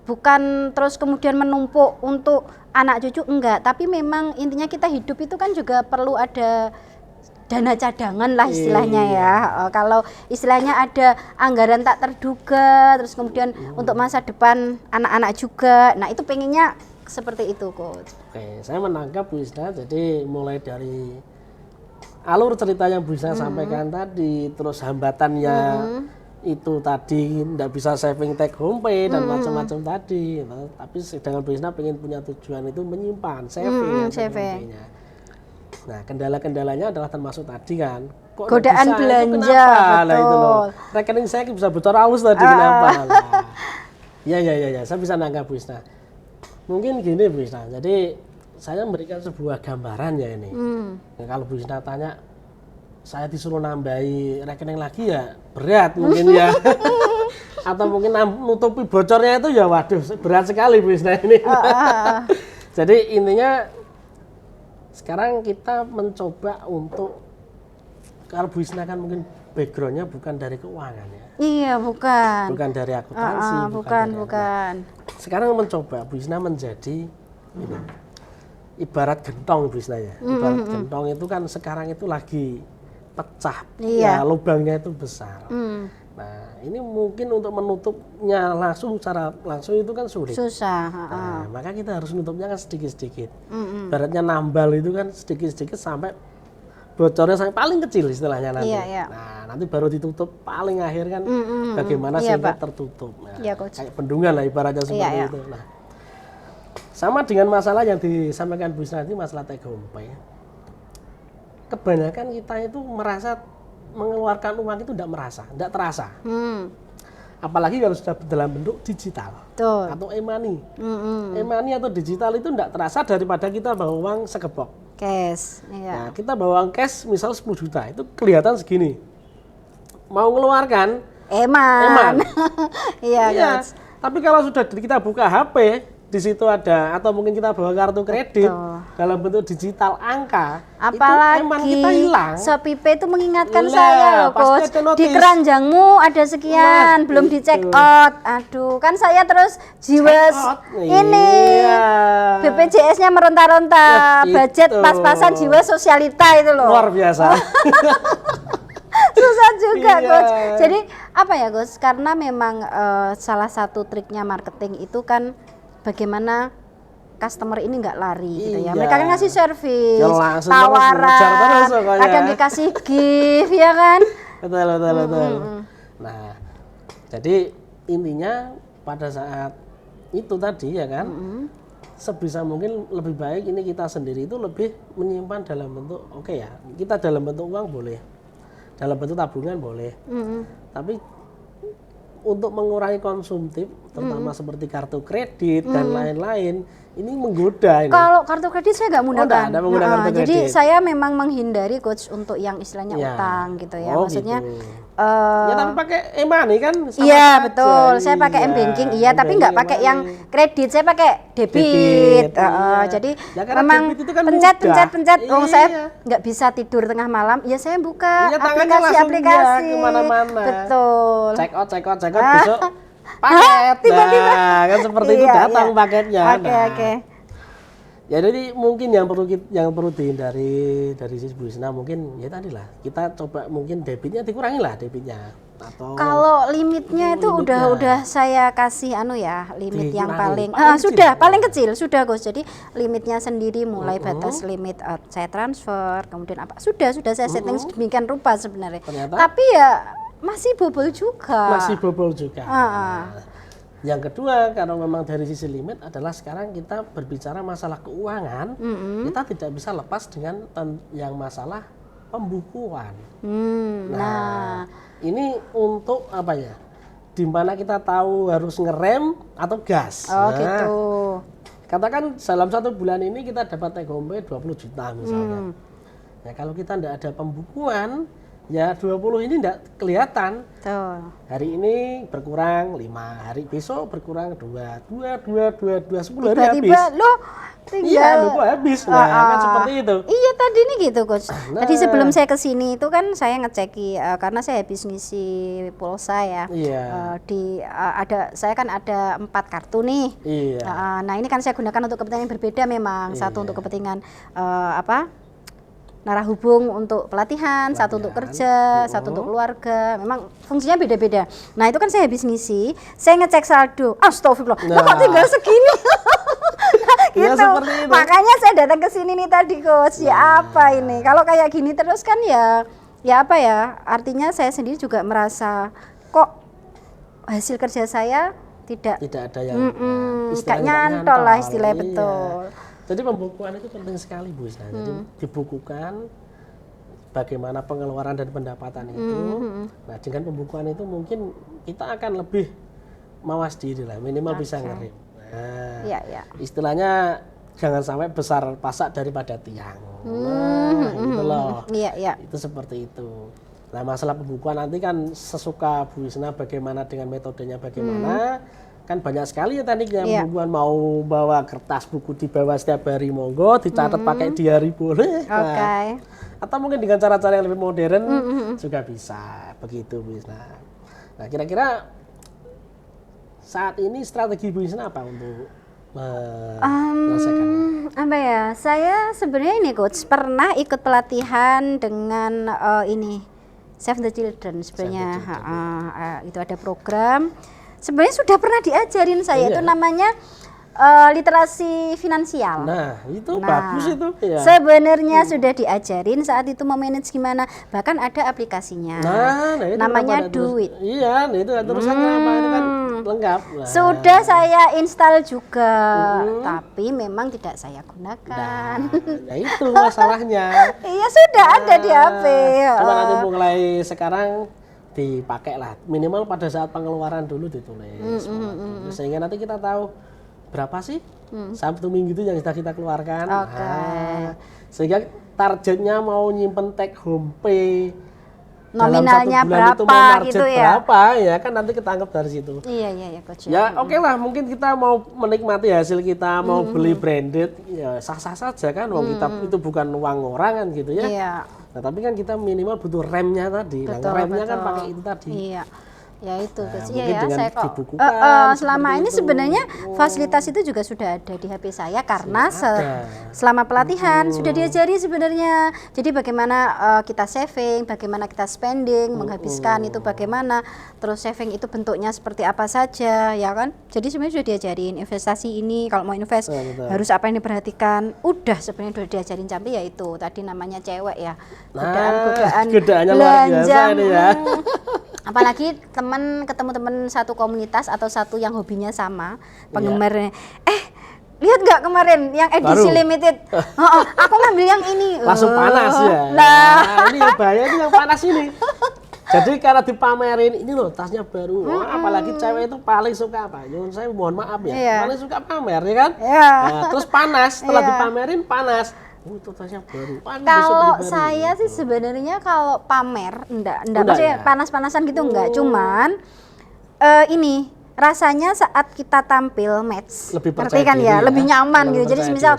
bukan terus kemudian menumpuk untuk anak cucu, enggak, tapi memang intinya kita hidup itu kan juga perlu ada dana cadangan lah istilahnya ya. Kalau istilahnya ada anggaran tak terduga, terus kemudian untuk masa depan anak-anak juga. Nah itu pengennya seperti itu coach. Oke, saya menangkap Bu Isna, jadi mulai dari alur cerita yang Bu Isna sampaikan tadi, terus hambatannya itu tadi tidak bisa saving take home pay dan macam-macam tadi. Nah, tapi sedangkan Bu Isna pengen punya tujuan itu menyimpan saving, saving. Nah, kendala-kendalanya adalah termasuk tadi kan. Kok Godaan bisa, belanja, itu kenapa? Nah, itu loh. betul. Rekening saya bisa bocor halus tadi kenapa? Nah, ya, saya bisa nangkap Bu Isna. Mungkin gini Bu Isna, jadi saya memberikan sebuah gambaran ya ini. Nah, kalau Bu Isna tanya, saya disuruh nambahi rekening lagi ya berat mungkin ya. Atau mungkin nutupi bocornya itu ya waduh berat sekali Bu Isna ini. Jadi intinya sekarang kita mencoba untuk, kalau Bu Isna kan mungkin backgroundnya bukan dari keuangan ya. Iya, bukan. Bukan dari akuntansi. Bukan. Sekarang mencoba Bu Isna menjadi ini, ibarat gentong Bu Isna ya. Ibarat gentong itu kan sekarang itu lagi pecah. Iya. Ya, lubangnya itu besar. Nah, ini mungkin untuk menutupnya secara langsung itu kan sulit. Susah. Nah, maka kita harus nutupnya kan sedikit-sedikit. Ibaratnya nambal itu kan sedikit-sedikit sampai bocornya sampai paling kecil istilahnya nanti. Iya. Nah, nanti baru ditutup paling akhir kan bagaimana Iya, sehingga Pak. tertutup. Nah, Iya, Coach. kayak bendungan lah ibaratnya seperti Iya. itu. Nah, sama dengan masalah yang disampaikan Bu Isna, masalah take home pay. Kebanyakan kita itu merasa mengeluarkan uang itu tidak terasa. Apalagi kalau sudah dalam bentuk digital. Betul. Atau e-money. E-money atau digital itu tidak terasa daripada kita bawa uang sekepok. Cash. Iya. Nah, kita bawa uang cash misal 10 juta, itu kelihatan segini. Mau ngeluarkan Eman. Iya, Coach. Tapi kalau sudah kita buka HP, di situ ada, atau mungkin kita bawa kartu kredit dalam bentuk digital angka, Apalagi itu eman kita hilang. Shopee itu mengingatkan Lah, saya loh pasti coach, ada notis. di keranjangmu ada sekian, Nah, belum itu. di check out. Aduh, kan saya terus jiwa Check out. ini Iya. BPJS-nya meronta-ronta, Nah, budget itu. pas-pasan jiwa sosialita itu loh. Luar biasa. Susah juga Iya. coach. Jadi apa ya coach? Karena memang salah satu triknya marketing itu kan bagaimana customer ini nggak lari gitu ya. Iya. Mereka kan ngasih servis, Ya, langsung terus ngejar tawaran, terus pokoknya. kadang dikasih gift ya kan. Betul. Nah, jadi intinya pada saat itu tadi ya kan, sebisa mungkin lebih baik ini kita sendiri itu lebih menyimpan dalam bentuk ya, kita dalam bentuk uang boleh, dalam bentuk tabungan boleh, tapi untuk mengurangi konsumtif, terutama seperti kartu kredit dan lain-lain, ini menggoda ini. Kalau kartu kredit saya nggak menggunakan. nggak menggunakan kartu Jadi kredit. saya memang menghindari coach untuk yang istilahnya Ya. utang gitu ya. Oh, Maksudnya gitu. Ya tapi pakai e-money kan sama iya saja. betul, saya pakai m-banking iya, tapi nggak pakai yang kredit, saya pakai debit. Iya. Jadi Ya, karena memang debit itu kan pencet. mudah. Saya Iya. nggak bisa tidur tengah malam, ya saya buka Iya, tangannya langsung aplikasi. ya kemana-mana. Betul. Check out besok paket. Tiba-tiba. Nah, kan seperti itu Iya, datang iya. paketnya. Oke. Ya jadi mungkin yang perlu dihindari dari sisi Bu Isna mungkin ya tadi lah, kita coba mungkin debitnya dikurangi lah debitnya, atau Kalau limitnya itu limitnya. udah saya kasih limit yang Dikurangi. paling Paling sudah kecil. paling kecil sudah Gus. Jadi limitnya sendiri mulai batas limit saya transfer, kemudian apa sudah saya setting sedemikian rupa sebenarnya. Ternyata? Tapi ya masih bobol juga. masih bobol juga. Ah. Yang kedua, kalau memang dari sisi limit adalah sekarang kita berbicara masalah keuangan, kita tidak bisa lepas dengan yang masalah pembukuan. Nah, ini untuk apa ya? Di mana kita tahu harus ngerem atau gas. Oh gitu. Katakan dalam 1 bulan ini kita dapat take home pay 20 juta misalnya. Ya kalau kita tidak ada pembukuan, ya 20 ini tidak kelihatan. Tuh. Hari ini berkurang 5, hari besok berkurang 2, 10 hari Tiba-tiba habis. lo tinggal. Iya, lo kok habis. Nah, kan seperti itu. Iya tadi nih gitu coach. Nah. Tadi sebelum saya ke sini itu kan saya ngeceki karena saya habis ngisi pulsa ya. Iya. Saya kan ada 4 kartu nih. Iya. Nah ini kan saya gunakan untuk kepentingan yang berbeda memang. Satu untuk kepentingan narahubung untuk pelatihan, satu untuk kerja, satu untuk keluarga. Memang fungsinya beda-beda. Nah itu kan saya habis ngisi, saya ngecek saldo. Astagfirullah, kok tinggal segini? Iya, Gitu. seperti itu. Makanya saya datang ke sini nih tadi coach. Ya apa ini? Kalau kayak gini terus kan ya apa ya? Artinya saya sendiri juga merasa kok hasil kerja saya tidak ada yang nggak nyantol lah istilahnya. Iya. Betul. Jadi pembukuan itu penting sekali Bu Isna. Jadi dibukukan bagaimana pengeluaran dan pendapatan itu. Nah dengan pembukuan itu mungkin kita akan lebih mawas diri lah, minimal bisa ngerem. Nah, Iya. istilahnya jangan sampai besar pasak daripada tiang. Nah, gitu loh. Iya. Itu seperti itu. Nah masalah pembukuan nanti kan sesuka Bu Isna bagaimana dengan metodenya bagaimana. Kan banyak sekali ya tekniknya pembukuan, mau bawa kertas buku dibawa setiap hari monggo, dicatat pakai diary boleh. Oke. Atau mungkin dengan cara-cara yang lebih modern juga bisa begitu Bu Isna. Nah kira-kira saat ini strategi Bu Isna apa untuk menyelesaikannya? Apa ya? Saya sebenarnya ini coach pernah ikut pelatihan dengan ini Save the Children sebenarnya. Itu ada program. Sebenarnya sudah pernah diajarin saya itu namanya literasi finansial. Nah, itu bagus itu. Ya. Sebenarnya sudah diajarin saat itu memanage gimana. Bahkan ada aplikasinya. Nah itu namanya terus. Duit. Iya, nah itu terusan kenapa itu kan lengkap. Nah. Sudah saya install juga, tapi memang tidak saya gunakan. Nah, itu masalahnya. Iya sudah ada di HP. Cuma nanti mulai sekarang dipakai lah, minimal pada saat pengeluaran dulu ditulis. Sehingga nanti kita tahu berapa sih Sabtu Minggu itu yang sudah kita keluarkan. Nah, sehingga targetnya mau nyimpen take home pay nominalnya dalam 1 bulan berapa itu gitu ya. Berapa ya kan nanti ketangkep dari situ. Iya coach. Ya oke lah, mungkin kita mau menikmati hasil kita, mau beli branded, ya sah-sah saja kan, uang kita itu bukan uang orang kan gitu ya. Iya. Nah tapi kan kita minimal butuh remnya tadi, remnya kan pakai itu tadi. Iya. Ya itu Nah, iya ya dengan saya kok dibukukan selama ini itu. sebenarnya fasilitas itu juga sudah ada di HP saya karena selama pelatihan sudah diajari sebenarnya. Jadi bagaimana kita saving, bagaimana kita spending, menghabiskan itu bagaimana, terus saving itu bentuknya seperti apa saja ya kan. Jadi sebenarnya sudah diajarin investasi ini kalau mau invest harus apa yang diperhatikan. Udah sebenarnya sudah diajarin sampai ya itu tadi namanya cewek ya. Godaannya luar biasa ini ya. Apalagi ketemu teman satu komunitas atau satu yang hobinya sama penggemarnya. Lihat nggak kemarin yang edisi limited? Aku ngambil yang ini. Langsung panas ya. Nah ini yang bahaya ini yang panas ini. Jadi karena dipamerin ini loh tasnya baru. Apalagi cewek itu paling suka apa? Saya mohon maaf ya. Paling suka pamer ya kan? Nah, terus panas setelah dipamerin panas. Itu tasnya baru. Kalau saya sih sebenarnya kalau pamer enggak maksudnya panas-panasan gitu enggak, cuman ini rasanya saat kita tampil match lebih ngerti kan ya, lebih nyaman gitu. Jadi misal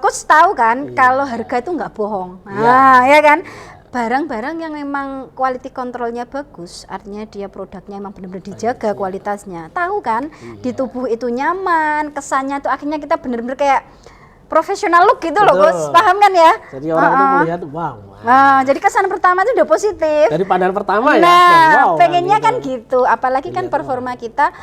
coach tahu kan kalau harga itu enggak bohong. Nah, ya kan? Barang-barang yang memang quality controlnya bagus, artinya dia produknya emang benar-benar dijaga kualitasnya. Tahu kan? Di tubuh itu nyaman, kesannya itu akhirnya kita benar-benar kayak profesional look gitu loh, Gus. Paham kan ya? Jadi orang itu melihat wow. Nah, jadi kesan pertama itu udah positif. Dari pandangan pertama ya. Nah, pengennya kan gitu. Apalagi kan performa kita,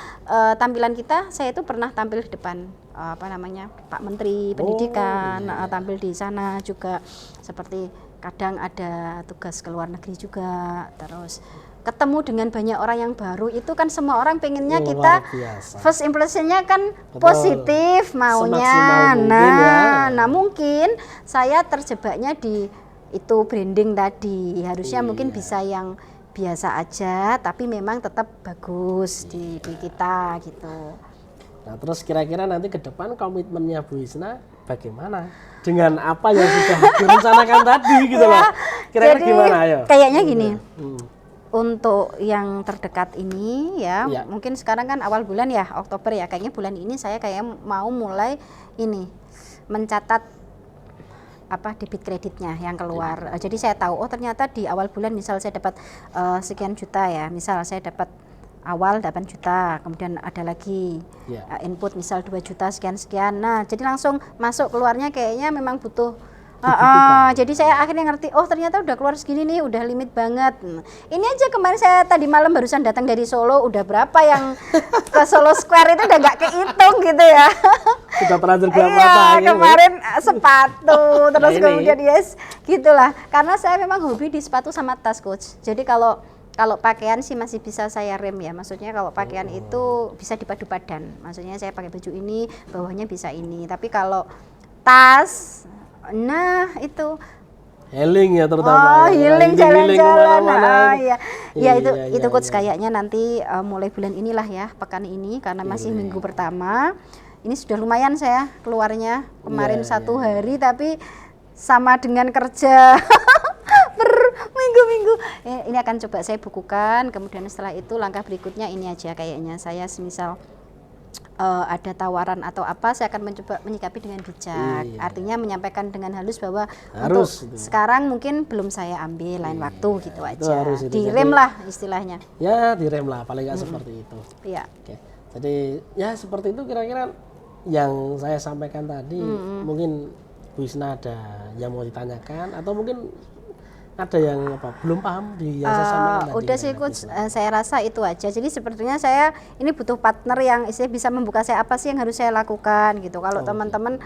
tampilan kita, saya itu pernah tampil di depan Pak Menteri Pendidikan, tampil di sana juga seperti kadang ada tugas ke luar negeri juga, terus ketemu dengan banyak orang yang baru itu kan semua orang pengennya Luar kita biasa. first impressionnya kan Betul. positif maunya. Semaksimal mungkin Nah ya. mungkin saya terjebaknya di itu branding tadi. Harusnya mungkin Iya. bisa yang biasa aja, tapi memang tetap bagus di kita gitu. Nah, terus kira-kira nanti ke depan komitmennya Bu Isna bagaimana? Dengan apa yang sudah direncanakan tadi gitu loh. Kira-kira Jadi, gimana ayo? kayaknya gini. Hmm. Untuk yang terdekat ini ya, Iya. mungkin sekarang kan awal bulan ya, Oktober ya, kayaknya bulan ini saya kayak mau mulai ini mencatat apa debit kreditnya yang keluar. Jadi saya tahu oh ternyata di awal bulan misal saya dapat sekian juta ya, misal saya dapat awal 8 juta, kemudian ada lagi Iya. input misal 2 juta sekian-sekian. Nah, jadi langsung masuk keluarnya kayaknya memang butuh jadi saya akhirnya ngerti, oh ternyata udah keluar segini nih, udah limit banget. Ini aja kemarin saya tadi malam barusan datang dari Solo, udah berapa yang ke Solo Square itu udah nggak kehitung gitu ya. Sudah terlanjur berapa Iya, gitu. kemarin sepatu, terus Nah, ini. kemudian yes, gitulah. Karena saya memang hobi di sepatu sama tas coach. Jadi kalau pakaian sih masih bisa saya rem ya, maksudnya kalau pakaian itu bisa dipadu padan. Maksudnya saya pakai baju ini, bawahnya bisa ini. Tapi kalau tas, nah itu Healing ya terutama. healing jalan-jalan. Iya. Ya itu Iya, coach iya. kayaknya nanti mulai bulan inilah ya, pekan ini karena masih minggu pertama. Ini sudah lumayan saya keluarnya kemarin Iya, 1 hari tapi sama dengan kerja berminggu-minggu. Ini akan coba saya bukukan, kemudian setelah itu langkah berikutnya ini aja kayaknya saya semisal ada tawaran atau apa, saya akan mencoba menyikapi dengan bijak. Iya. Artinya menyampaikan dengan halus bahwa Harus untuk itu. sekarang mungkin belum saya ambil, lain waktu gitu aja. harus itu. Direm Jadi- lah istilahnya. Ya direm lah paling nggak seperti itu. Iya. Oke. Jadi ya seperti itu kira-kira yang saya sampaikan tadi. Mungkin Bu Isna ada yang mau ditanyakan atau mungkin ada yang apa belum paham di yang saya sampaikan tadi. Udah sih coach, saya rasa itu aja. Jadi sepertinya saya ini butuh partner yang istilahnya bisa membuka saya apa sih yang harus saya lakukan gitu. Kalau teman-teman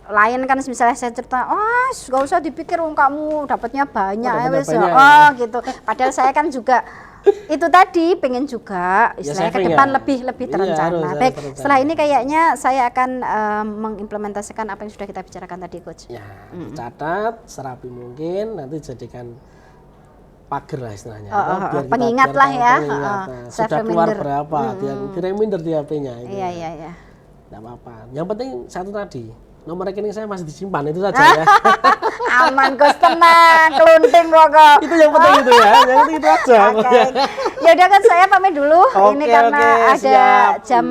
lain kan misalnya saya cerita, oh gak usah dipikir kamu dapatnya banyak, dapatnya wes, banyak, oh gitu. Padahal saya kan juga itu tadi pengen juga istilahnya ke saving depan ya. lebih Iya, terencana. harus Baik, terencana. setelah ini kayaknya saya akan mengimplementasikan apa yang sudah kita bicarakan tadi coach. Ya, dicatat serapi mungkin nanti jadikan pagar lah istilahnya. Biar kita- pengingat biar lah tahu ya, pengingat. Nah, self sudah keluar reminder. berapa, dia di reminder di HP-nya itu. Iya, ya. iya, iya. Nggak apa-apa. Yang penting satu tadi, nomor rekening saya masih disimpan itu saja ya. Aman coach, tenang, kelunting pokok. Itu yang penting itu ya. Yang penting itu aja. Oke. Ya udah kan saya pamit dulu. Ini Oke, karena oke, ada siap. jam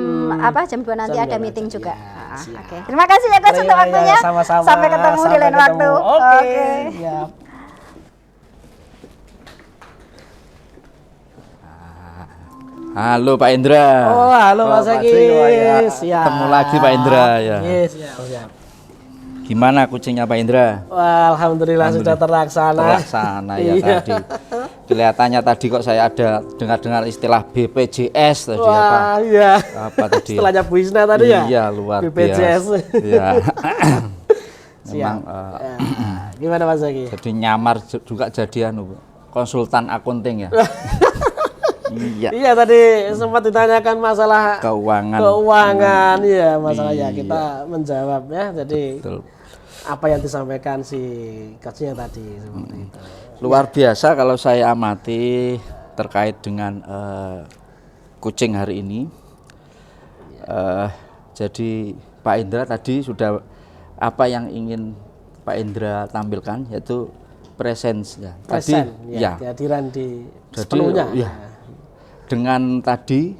jam 2 nanti Jam ada 2 meeting nanti, juga. ya, siap. Oke. Terima kasih ya coach untuk Iya, waktunya. sama-sama. Sampai ketemu di Sampai lain waktu. ketemu. Oke. Siap. Halo Pak Indra. Oh, halo Mas Eki. Siap. Ketemu lagi Pak Indra ya. Yes, siap. Gimana kucingnya Pak Indra? Wah, alhamdulillah sudah terlaksana. Terlaksana ya Iya. tadi. Kelihatannya tadi kok saya ada dengar-dengar istilah BPJS tadi apa? Wah, iya. Apa tadi? Setelahnya Bu Isna tadi ya? Iya, luar BPJS. biasa. Iya. Siap. Memang Gimana Mas Eki? jadi nyamar juga jadi konsultan akunting ya. Iya. Iya tadi sempat ditanyakan masalah Keuangan. ya masalah ya Iya. kita menjawab ya. Jadi Betul. apa yang disampaikan si coachnya tadi seperti itu. Luar biasa kalau saya amati terkait dengan kucing hari ini. Jadi Pak Indra tadi sudah apa yang ingin Pak Indra tampilkan yaitu presence ya. Present, Tadi ya, kehadiran di Jadi, sepenuhnya. ya. Dengan tadi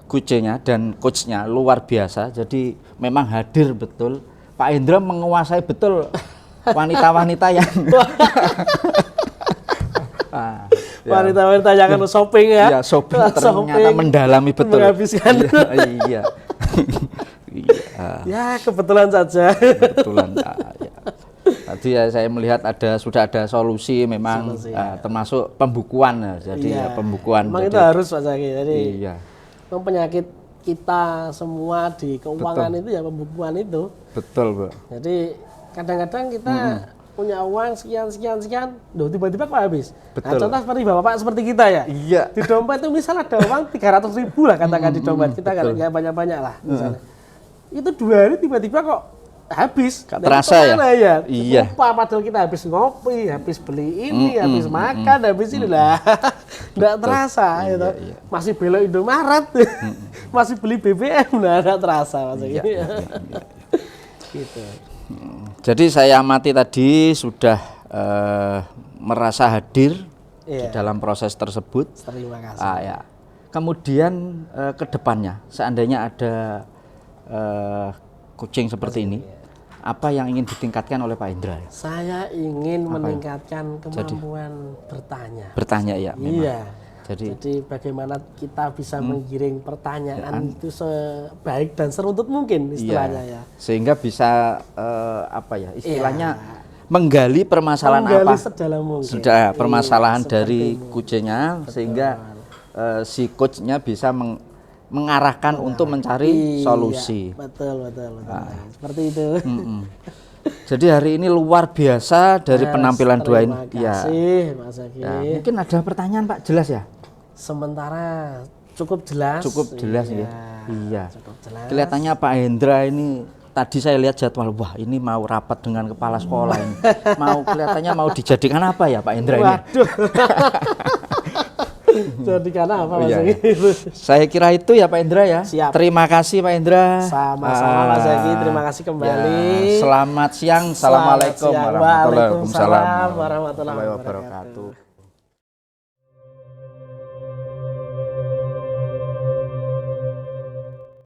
kucingnya dan coachnya luar biasa. Jadi memang hadir betul. Pak Indra menguasai betul wanita-wanita yang Ah, ya. Wanita-wanita yang akan shopping ya. Iya, shopping ternyata Shopping, mendalami betul. menghabiskan. Iya. Iya. Ya kebetulan saja. Kebetulan. Ya. Tadi ya saya melihat sudah ada solusi memang termasuk pembukuan ya. Jadi ya, pembukuan. Memang jadi, itu harus Pak Zaki. Jadi iya. memang penyakit kita semua di keuangan itu ya pembukuan itu. Betul, Bu. Jadi kadang-kadang kita punya uang sekian, loh tiba-tiba kok habis. Nah, Betul. contoh seperti bapak seperti kita ya. Iya. Di dompet itu misal ada uang 300.000 lah katakan di dompet kita kan nggak banyak-banyak lah misalnya. Itu 2 hari tiba-tiba kok habis. Gak Nah, terasa itu kemana ya? Iya. Lupa padahal kita habis ngopi, habis beli ini, habis makan, habis ini lah. Nggak terasa gitu. iya. Masih belok Indomaret. Masih beli BBM, nah nggak terasa maksudnya. Iya. Gitu. Jadi saya amati tadi sudah merasa hadir di Iya. dalam proses tersebut. Terima kasih. Ya. Kemudian ke depannya, seandainya ada coaching seperti ini, apa yang ingin ditingkatkan oleh Pak Indra? Saya ingin meningkatkan kemampuan bertanya. Bertanya ya, memang. Iya. Jadi Bagaimana kita bisa menggiring pertanyaan itu sebaik dan seruntut mungkin istilahnya ya. sehingga bisa apa ya istilahnya menggali permasalahan Menggali apa sedalam mungkin. sudah permasalahan Iya, dari seperti coachnya sehingga si coachnya bisa mengarahkan untuk mencari Iya, solusi. Betul. Seperti itu. Jadi hari ini luar biasa dari penampilan dua ini. Terima kasih Mas Zaki. Ya, mungkin ada pertanyaan Pak, jelas ya? Sementara cukup jelas. Cukup jelas ya. Iya. Cukup jelas. Kelihatannya Pak Hendra ini tadi saya lihat jadwal, wah ini mau rapat dengan kepala sekolah ini. Kelihatannya mau dijadikan apa ya Pak Hendra ini? Waduh. Jadi karena apa Mas Iya. Zaki? Saya kira itu ya Pak Hendra ya. Siap. Terima kasih Pak Hendra. Sama-sama Mas Zaki, terima kasih kembali. Ya, selamat siang. Assalamualaikum Selamat siang. warahmatullahi Waalaikumsalam wabarakatuh. warahmatullahi wabarakatuh.